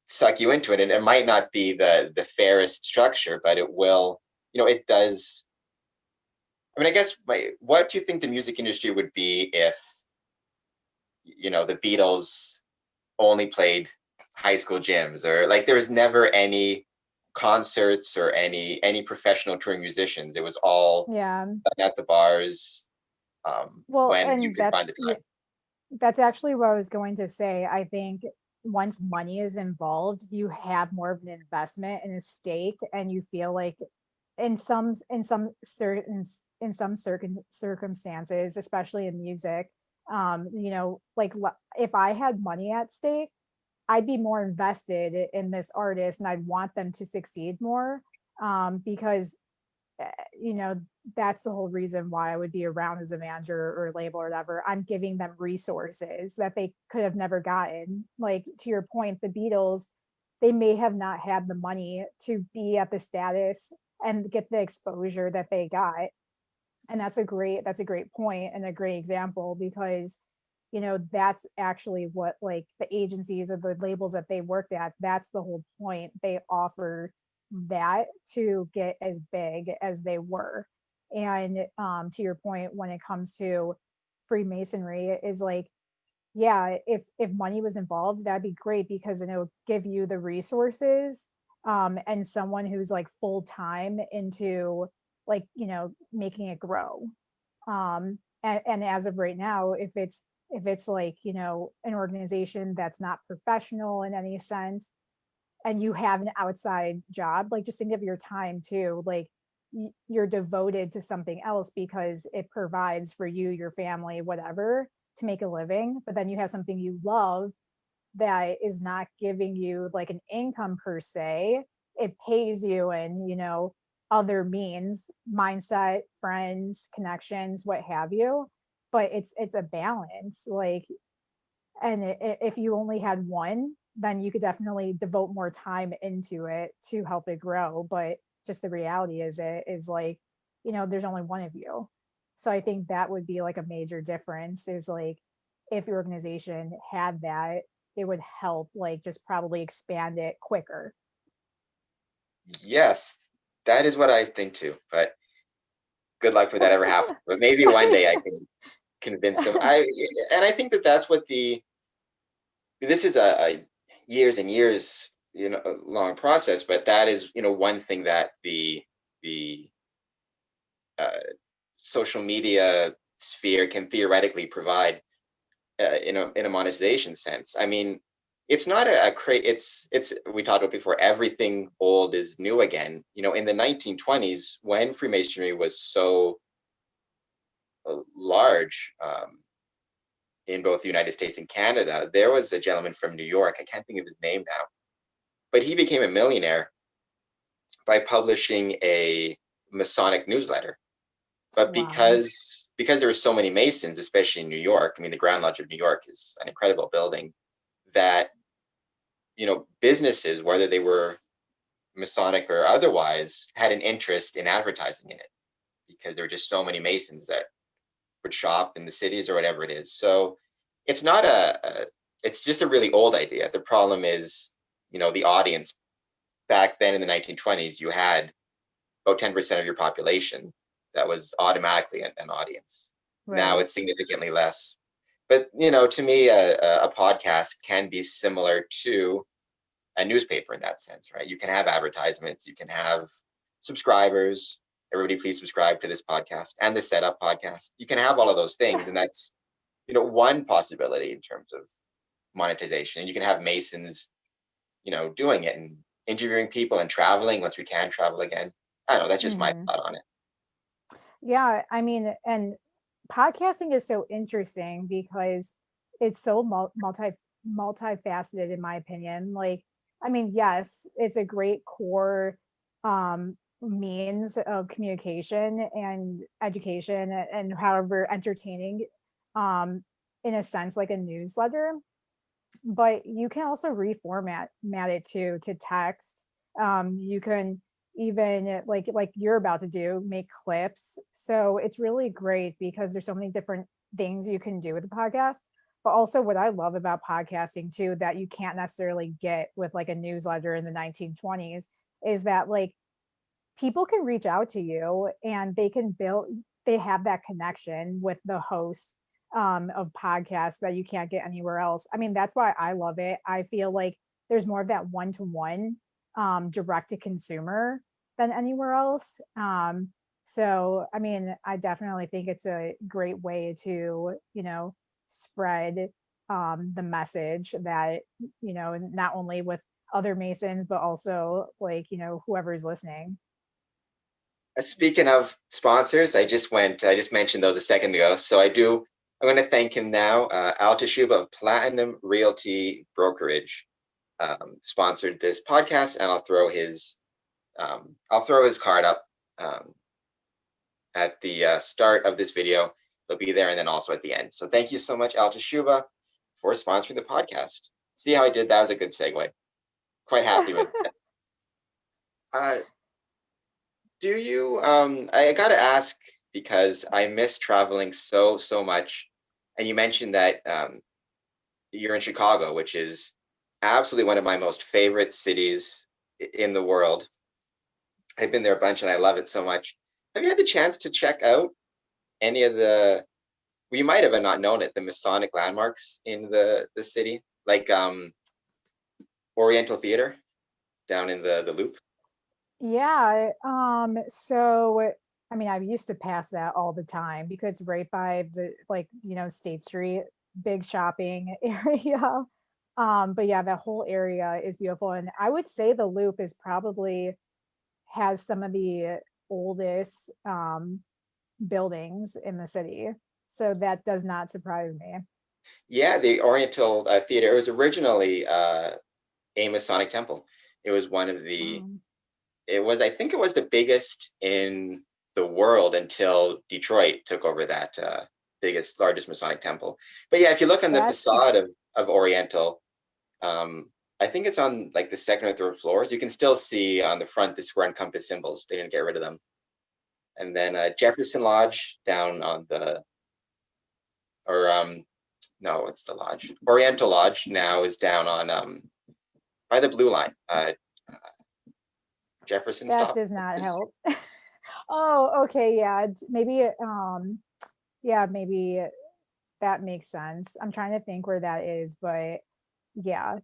suck you into it. And it might not be the fairest structure, but it will, it does. I mean, I guess what do you think the music industry would be if, the Beatles only played high school gyms or like there was never any concerts or any professional touring musicians. It was all Yeah. done at the bars Well, when you and could find the time. that's actually what I was going to say. I think once money is involved, you have more of an investment and a stake, and you feel like in some certain circumstances, especially in music, like if I had money at stake, I'd be more invested in this artist and I'd want them to succeed more, because uh, you know, that's the whole reason why I would be around as a manager or label or whatever. I'm giving them resources that they could have never gotten. Like to your point, the Beatles, they may have not had the money to be at the status and get the exposure that they got. And that's a great point and a great example because that's actually what like the agencies or the labels that they worked at, that's the whole point. They offer that to get as big as they were. And to your point, when it comes to Freemasonry, is like, yeah, if money was involved, that'd be great because then it would give you the resources, and someone who's like full time into like making it grow. And as of right now, if it's like an organization that's not professional in any sense, and you have an outside job, like just think of your time too. Like you're devoted to something else because it provides for you, your family, whatever, to make a living. But then you have something you love that is not giving you like an income per se. It pays you in, other means, mindset, friends, connections, what have you. But it's a balance. Like, and if you only had one, then you could definitely devote more time into it to help it grow. But just the reality is it is like, there's only one of you. So I think that would be like a major difference is like if your organization had that, it would help like just probably expand it quicker. Yes, that is what I think too. But good luck for that ever happening. But maybe one day I can convince them. I think that that's what this is a years and years, a long process. But that is, one thing that the uh, social media sphere can theoretically provide in a monetization sense. I mean, it's not it's we talked about before, everything old is new again. In the 1920s, when Freemasonry was so large, in both the United States and Canada, there was a gentleman from New York. I can't think of his name now, but he became a millionaire by publishing a Masonic newsletter. But Wow. because there were so many Masons, especially in New York, I mean, the Grand Lodge of New York is an incredible building, that businesses, whether they were Masonic or otherwise, had an interest in advertising in it because there were just so many Masons that would shop in the cities or whatever it is. So it's not it's just a really old idea. The problem is, the audience back then in the 1920s, you had about 10% of your population that was automatically an audience. Now Right. it's significantly less. But, to me, a podcast can be similar to a newspaper in that sense, right? You can have advertisements, you can have subscribers. Everybody, please subscribe to this podcast and the Setup podcast. You can have all of those things, and that's one possibility in terms of monetization. And you can have Masons, doing it and interviewing people and traveling once we can travel again. I don't know. That's just my Hmm. thought on it. Yeah, I mean, and podcasting is so interesting because it's so multifaceted in my opinion. Like, I mean, yes, it's a great core means of communication and education and however entertaining in a sense like a newsletter, but you can also it too to text. You can even like you're about to do make clips. So it's really great because there's so many different things you can do with the podcast. But also what I love about podcasting too that you can't necessarily get with like a newsletter in the 1920s is that like people can reach out to you and they have that connection with the host of podcasts that you can't get anywhere else. I mean, that's why I love it. I feel like there's more of that one-to-one direct to consumer than anywhere else. So I mean, I definitely think it's a great way to spread the message that not only with other masons but also like whoever's listening. Speaking of sponsors, I just mentioned those a second ago. So I'm going to thank him now. Al Tashuba of Platinum Realty Brokerage sponsored this podcast, and I'll throw his card up at the start of this video. It'll be there, and then also at the end. So thank you so much, Al Tashuba, for sponsoring the podcast. See how I did? That was a good segue. Quite happy with it. Do you? I got to ask because I miss traveling so much, and you mentioned that you're in Chicago, which is absolutely one of my most favorite cities in the world. I've been there a bunch, and I love it so much. Have you had the chance to check out any of well, you might have not known it, the Masonic landmarks in the city, like Oriental Theater down in the Loop? Yeah, so I mean, I used to pass that all the time because it's right by the like, State Street, big shopping area. But yeah, that whole area is beautiful. And I would say the Loop is probably has some of the oldest buildings in the city. So that does not surprise me. Yeah, the Oriental Theater. It was originally a Masonic temple. It was one of the. Um, I think it was the biggest in the world until Detroit took over that largest Masonic temple. But yeah, if you look on the that's facade of Oriental, I think it's on like the second or third floors. You can still see on the front the square and compass symbols. They didn't get rid of them. And then Jefferson Lodge down on the, or No, it's the Lodge. Oriental Lodge now is down on by the Blue Line, Jefferson That stop. does not help. Oh, okay, yeah, maybe, yeah, maybe that makes sense. I'm trying to think where that is, but yeah,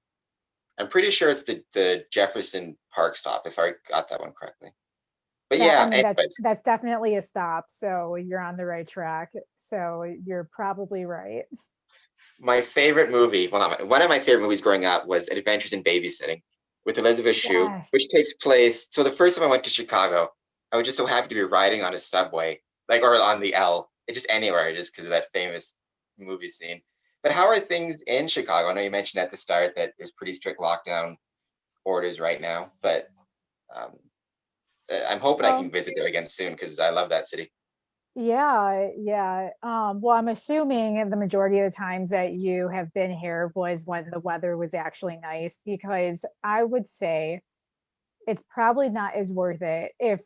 I'm pretty sure it's the Jefferson Park stop, if I got that one correctly. But that I yeah, mean, anyways, that's definitely a stop, so you're on the right track. So you're probably right. my favorite movie, well, not one of my favorite movies growing up was Adventures in Babysitting with Elizabeth Shue, Yes. which takes place. So the first time I went to Chicago, I was just so happy to be riding on a subway, like or on the L, just anywhere, just because of that famous movie scene. But how are things in Chicago? I know you mentioned at the start that there's pretty strict lockdown orders right now, but um, I'm hoping I can Well, visit there again soon because I love that city. yeah, yeah. Well, I'm assuming the majority of the times that you have been here was when the weather was actually nice, because I would say it's probably not as worth it if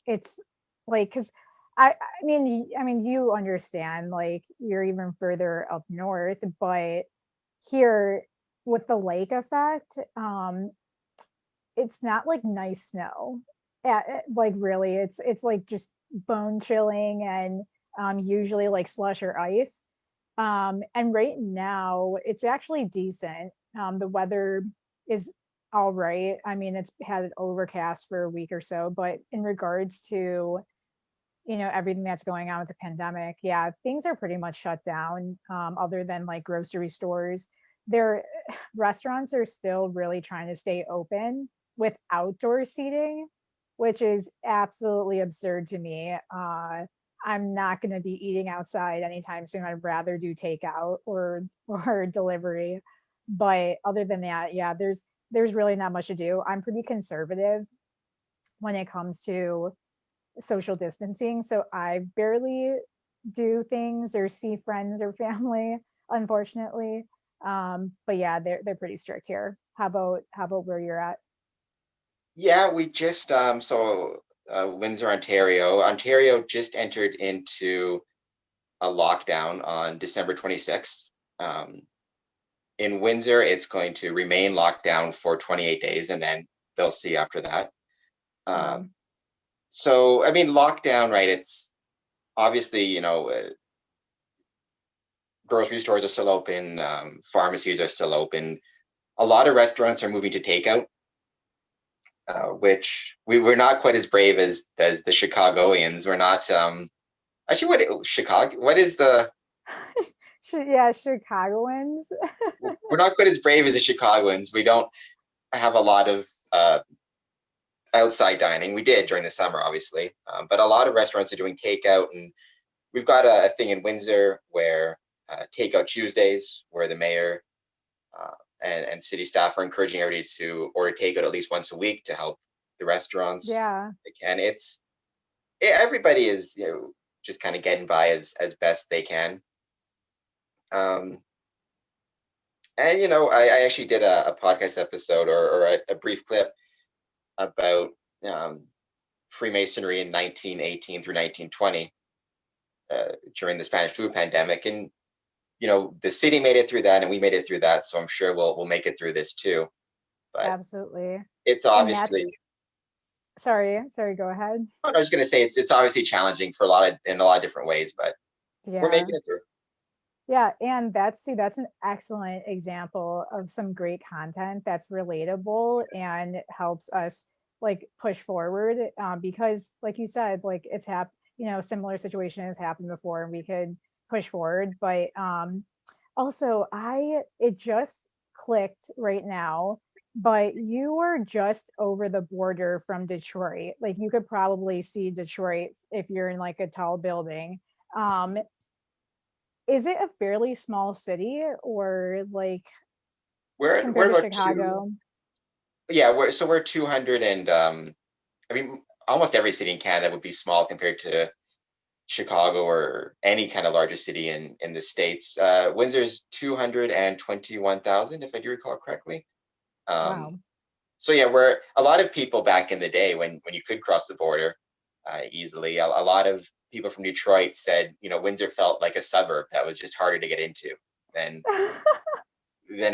it's like, because I mean you understand, like, you're even further up north, but here with the lake effect, it's not like nice snow. Like, really, it's like just bone chilling, and usually like slush or ice. And right now it's actually decent. The weather is all right. I mean, it's had it overcast for a week or so, but in regards to, everything that's going on with the pandemic, yeah, things are pretty much shut down, other than like grocery stores. Their restaurants are still really trying to stay open with outdoor seating, which is absolutely absurd to me. I'm not going to be eating outside anytime soon. I'd rather do takeout or delivery. But other than that, yeah, there's really not much to do. I'm pretty conservative when it comes to social distancing, so I barely do things or see friends or family, unfortunately. But yeah, they're pretty strict here. How about where you're at? Yeah, we just Windsor, Ontario. Ontario just entered into a lockdown on December 26th. Um, in Windsor, it's going to remain locked down for 28 days, and then they'll see after that. Wow. So, I mean, lockdown, right? It's obviously, grocery stores are still open, pharmacies are still open. A lot of restaurants are moving to takeout, which we're not quite as brave as the Chicagoans. We're not. Actually, Chicago? What is the? Yeah, Chicagoans. We're not quite as brave as the Chicagoans. We don't have a lot of outside dining. We did during the summer, obviously, but a lot of restaurants are doing takeout, and we've got a thing in Windsor where takeout Tuesdays, where the mayor and city staff are encouraging everybody to order takeout at least once a week to help the restaurants. Yeah, They can. Everybody is just kind of getting by as best they can. Um, and I actually did a podcast episode or a brief clip about um, Freemasonry in 1918 through 1920 during the Spanish flu pandemic, and the city made it through that, and we made it through that. So I'm sure we'll make it through this too. But absolutely. it's And that's, obviously, sorry, go ahead. I was going to say it's obviously challenging for a lot of different ways, but we're Yeah. making it through. Yeah, and that's an excellent example of some great content that's relatable and helps us like push forward, because like you said, like similar situation has happened before and we could push forward. But also, I it just clicked right now, but you were just over the border from Detroit. Like, you could probably see Detroit if you're in like a tall building. Um, is it a fairly small city, or like We're compared to about two. Chicago? Yeah, we're 200 and I mean almost every city in Canada would be small compared to Chicago or any kind of larger city in the states. Windsor's 221,000, if I do recall correctly. Um, Wow. so yeah, we're a lot of people back in the day when you could cross the border easily. A lot of people from Detroit said, Windsor felt like a suburb that was just harder to get into than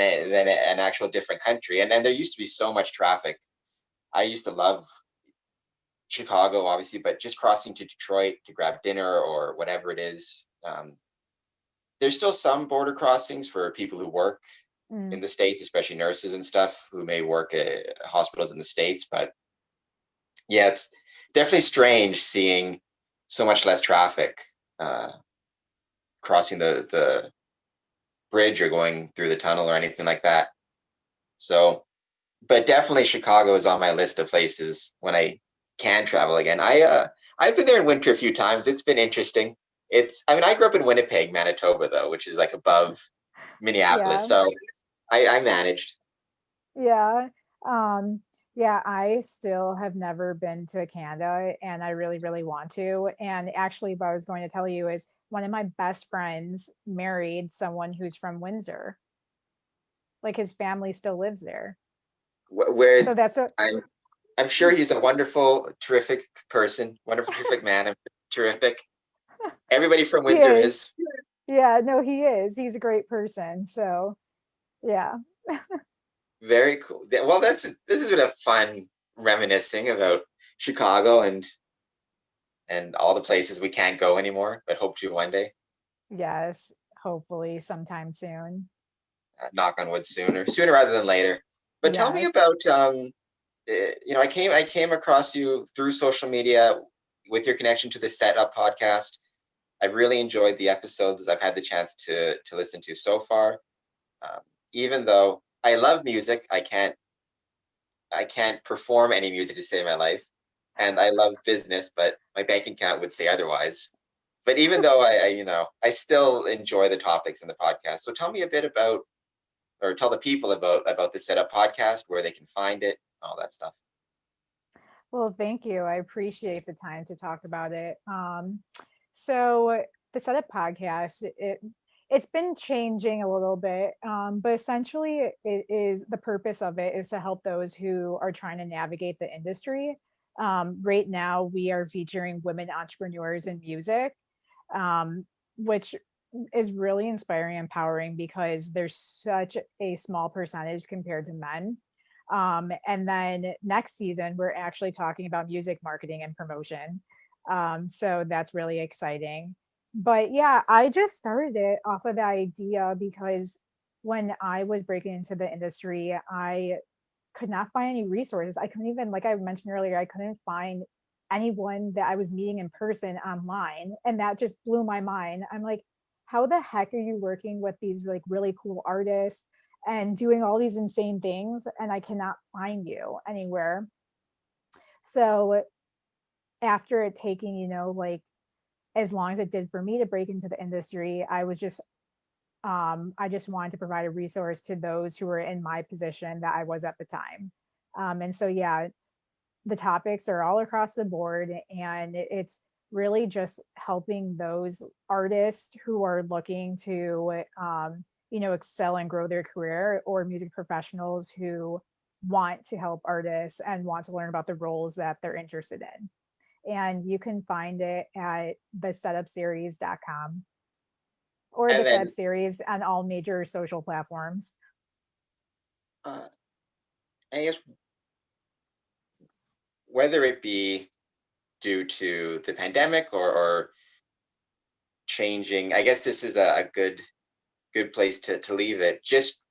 an actual different country. And then there used to be so much traffic. I used to love Chicago, obviously, but just crossing to Detroit to grab dinner or whatever it is. There's still some border crossings for people who work in Mm. the States, especially nurses and stuff who may work at hospitals in the States. But yeah, it's definitely strange seeing so much less traffic crossing the bridge or going through the tunnel or anything like that. So, but definitely Chicago is on my list of places when I can travel again. I've been there in winter a few times. It's been interesting. I grew up in Winnipeg, Manitoba, though, which is like above Minneapolis. Yeah. So I managed. Yeah. Um, yeah, I still have never been to Canada and I really, really want to. And actually, what I was going to tell you is one of my best friends married someone who's from Windsor. Like his family still lives there. Where So that's a I'm sure he's a wonderful, terrific person, wonderful, terrific man. Terrific. Everybody from he Windsor is. is. Yeah, no, he is. He's a great person. So yeah. Very cool. Well, this has been a fun reminiscing about Chicago and all the places we can't go anymore, but hope to one day. Yes, hopefully sometime soon. Knock on wood, sooner rather than later. But tell me Yes. about I came across you through social media with your connection to the Setup podcast. I've really enjoyed the episodes I've had the chance to listen to so far. Um, Even though I love music, I can't perform any music to save my life, and I love business, but my bank account would say otherwise. But even though I still enjoy the topics in the podcast. So tell me a bit about, or tell the people about the Setup podcast, where they can find it, all that stuff. Well, thank you. I appreciate the time to talk about it. So the Setup podcast, it's been changing a little bit, but essentially, it is the purpose of it is to help those who are trying to navigate the industry. Right now, we are featuring women entrepreneurs in music, which is really inspiring and empowering because there's such a small percentage compared to men. And then next season, we're actually talking about music marketing and promotion. So that's really exciting. But yeah, I just started it off of the idea because when I was breaking into the industry, I could not find any resources. I couldn't even, like I mentioned earlier, I couldn't find anyone that I was meeting in person online. And that just blew my mind. I'm like, how the heck are you working with these like really cool artists and doing all these insane things? And I cannot find you anywhere. So after it taking, like as long as it did for me to break into the industry, I just wanted to provide a resource to those who were in my position that I was at the time. And so, yeah, the topics are all across the board, and it's really just helping those artists who are looking to, excel and grow their career, or music professionals who want to help artists and want to learn about the roles that they're interested in. And you can find it at thesetupseries.com or the And Setup then, Series on all major social platforms. uh, I guess whether it be due to the pandemic or changing, I guess this is a good place to leave it. Just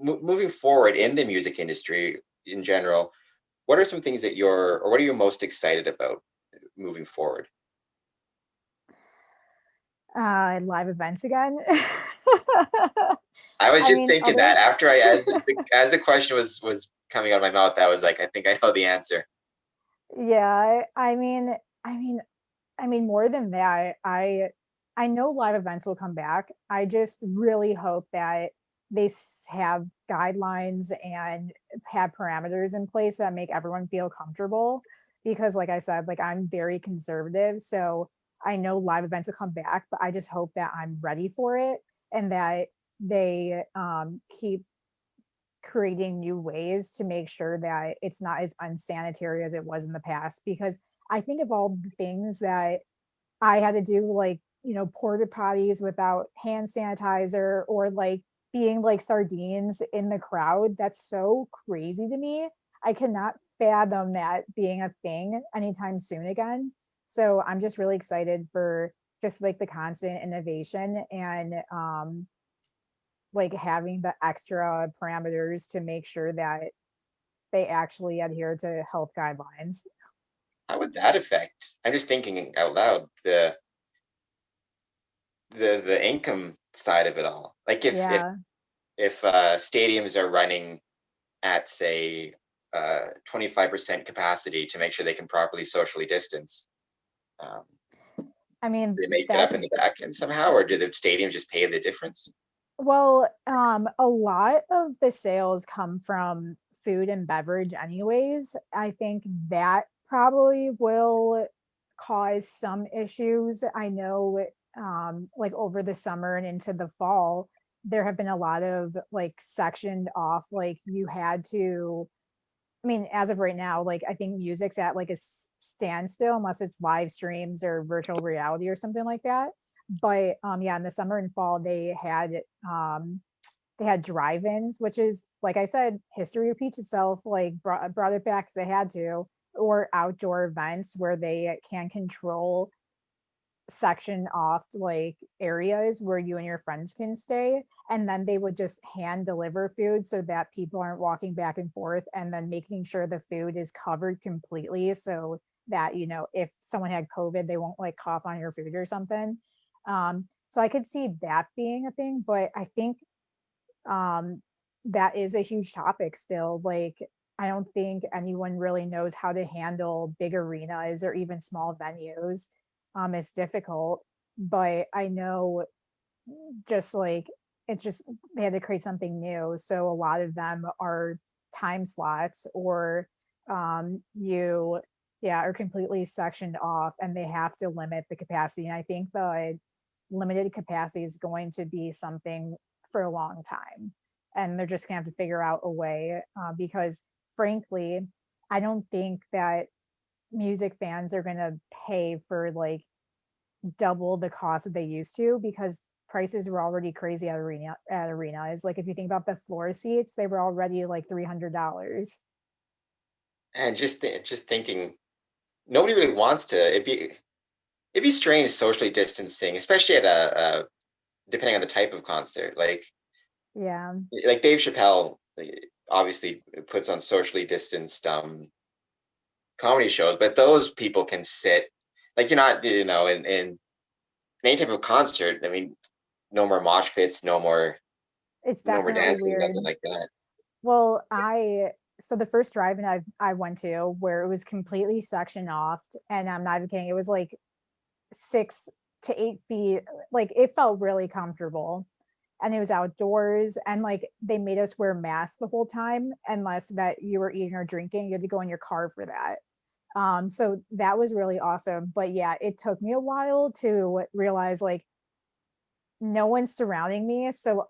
moving forward in the music industry in general, what are some things or what are you most excited about moving forward? Live events again. I was I just mean, thinking other that after as the question was coming out of my mouth, I was like, I think I know the answer. yeah, I mean, more than that, I know live events will come back. I just really hope that they have guidelines and have parameters in place that make everyone feel comfortable. Because, like I said, like I'm very conservative, so I know live events will come back, but I just hope that I'm ready for it and that they keep creating new ways to make sure that it's not as unsanitary as it was in the past. Because I think of all the things that I had to do like, porta potties without hand sanitizer, or like being like sardines in the crowd. That's so crazy to me. I cannot fathom that being a thing anytime soon again. So I'm just really excited for just like the constant innovation, and like having the extra parameters to make sure that they actually adhere to health guidelines. How would that affect? I'm just thinking out loud, the income side of it all. Like Yeah. if stadiums are running at say 25% capacity to make sure they can properly socially distance, um, I mean, do they make it up that's in the back end somehow, or do the stadiums just pay the difference? well, a lot of the sales come from food and beverage anyways. I think that probably will cause some issues. I know, like over the summer and into the fall, there have been a lot of like sectioned off, like you had to, I mean, as of right now, like I think music's at like a standstill unless it's live streams or virtual reality or something like that. But yeah, in the summer and fall um they had drive-ins, which is like I said, history repeats itself. Like brought it back because they had to, or outdoor events where they can control section off like areas where you and your friends can stay, and then they would just hand deliver food so that people aren't walking back and forth, and then making sure the food is covered completely so that if someone had covid they won't like cough on your food or something. So I could see that being a thing, but I think um that is a huge topic still. Like I don't think anyone really knows how to handle big arenas or even small venues. It's difficult, but I know just like it's just they had to create something new. So a lot of them are time slots, or you yeah are completely sectioned off, and they have to limit the capacity. And I think the limited capacity is going to be something for a long time, and they're just gonna have to figure out a way, because frankly I don't think that music fans are going to pay for like double the cost that they used to, because prices were already crazy at arenas. Like if you think about the floor seats, they were already like $300. And just thinking, nobody really wants to. It'd be strange socially distancing, especially at a depending on the type of concert. Yeah, Like Dave Chappelle, obviously puts on socially distanced comedy shows, but those people can sit, like you're not, in any type of concert. I mean, no more mosh pits, it's no more definitely dancing, weird. nothing like that. Well, so the first drive-in I went to where it was completely sectioned off, and I'm not even kidding, it was like 6 to 8 feet. Like it felt really comfortable, and it was outdoors, and like they made us wear masks the whole time unless that you were eating or drinking. You had to go in your car for that. So that was really awesome. But yeah, it took me a while to realize like no one's surrounding me. So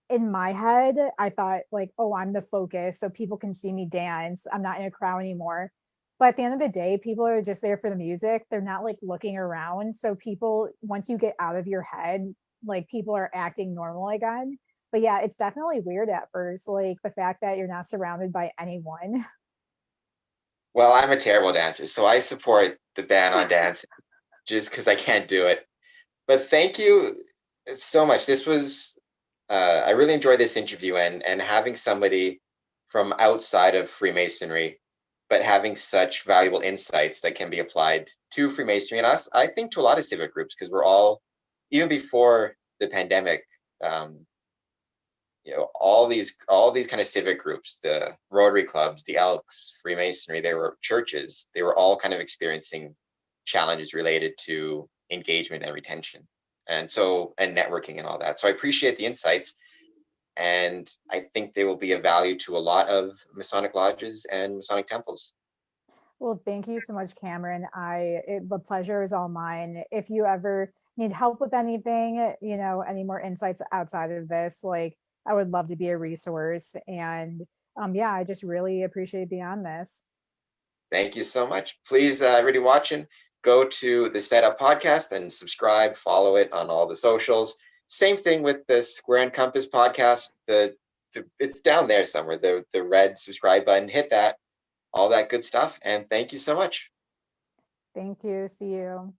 in my head, I thought like, oh, I'm the focus, so people can see me dance. I'm not in a crowd anymore. But at the end of the day, people are just there for the music. They're not like looking around. So people, once you get out of your head, like people are acting normal again. But yeah, it's definitely weird at first, like the fact that you're not surrounded by anyone. Well, I'm a terrible dancer, so I support the ban on dancing just because I can't do it. But thank you so much. This was I really enjoyed this interview, and having somebody from outside of Freemasonry, but having such valuable insights that can be applied to Freemasonry and us, I think to a lot of civic groups, because we're all, even before the pandemic, um, all these kind of civic groups, the Rotary clubs, the Elks, Freemasonry, they were churches, they were all kind of experiencing challenges related to engagement and retention, and networking and all that. So I appreciate the insights, and I think they will be of value to a lot of Masonic lodges and Masonic temples. Well, thank you so much, Cameron. The pleasure is all mine. If you ever need help with anything, any more insights outside of this, like I would love to be a resource. And yeah, I just really appreciate being on this. Thank you so much. Please, everybody watching, go to the Setup Podcast and subscribe, follow it on all the socials. Same thing with the Square and Compass podcast. It's down there somewhere, the red subscribe button. Hit that, all that good stuff. And thank you so much. Thank you. See you.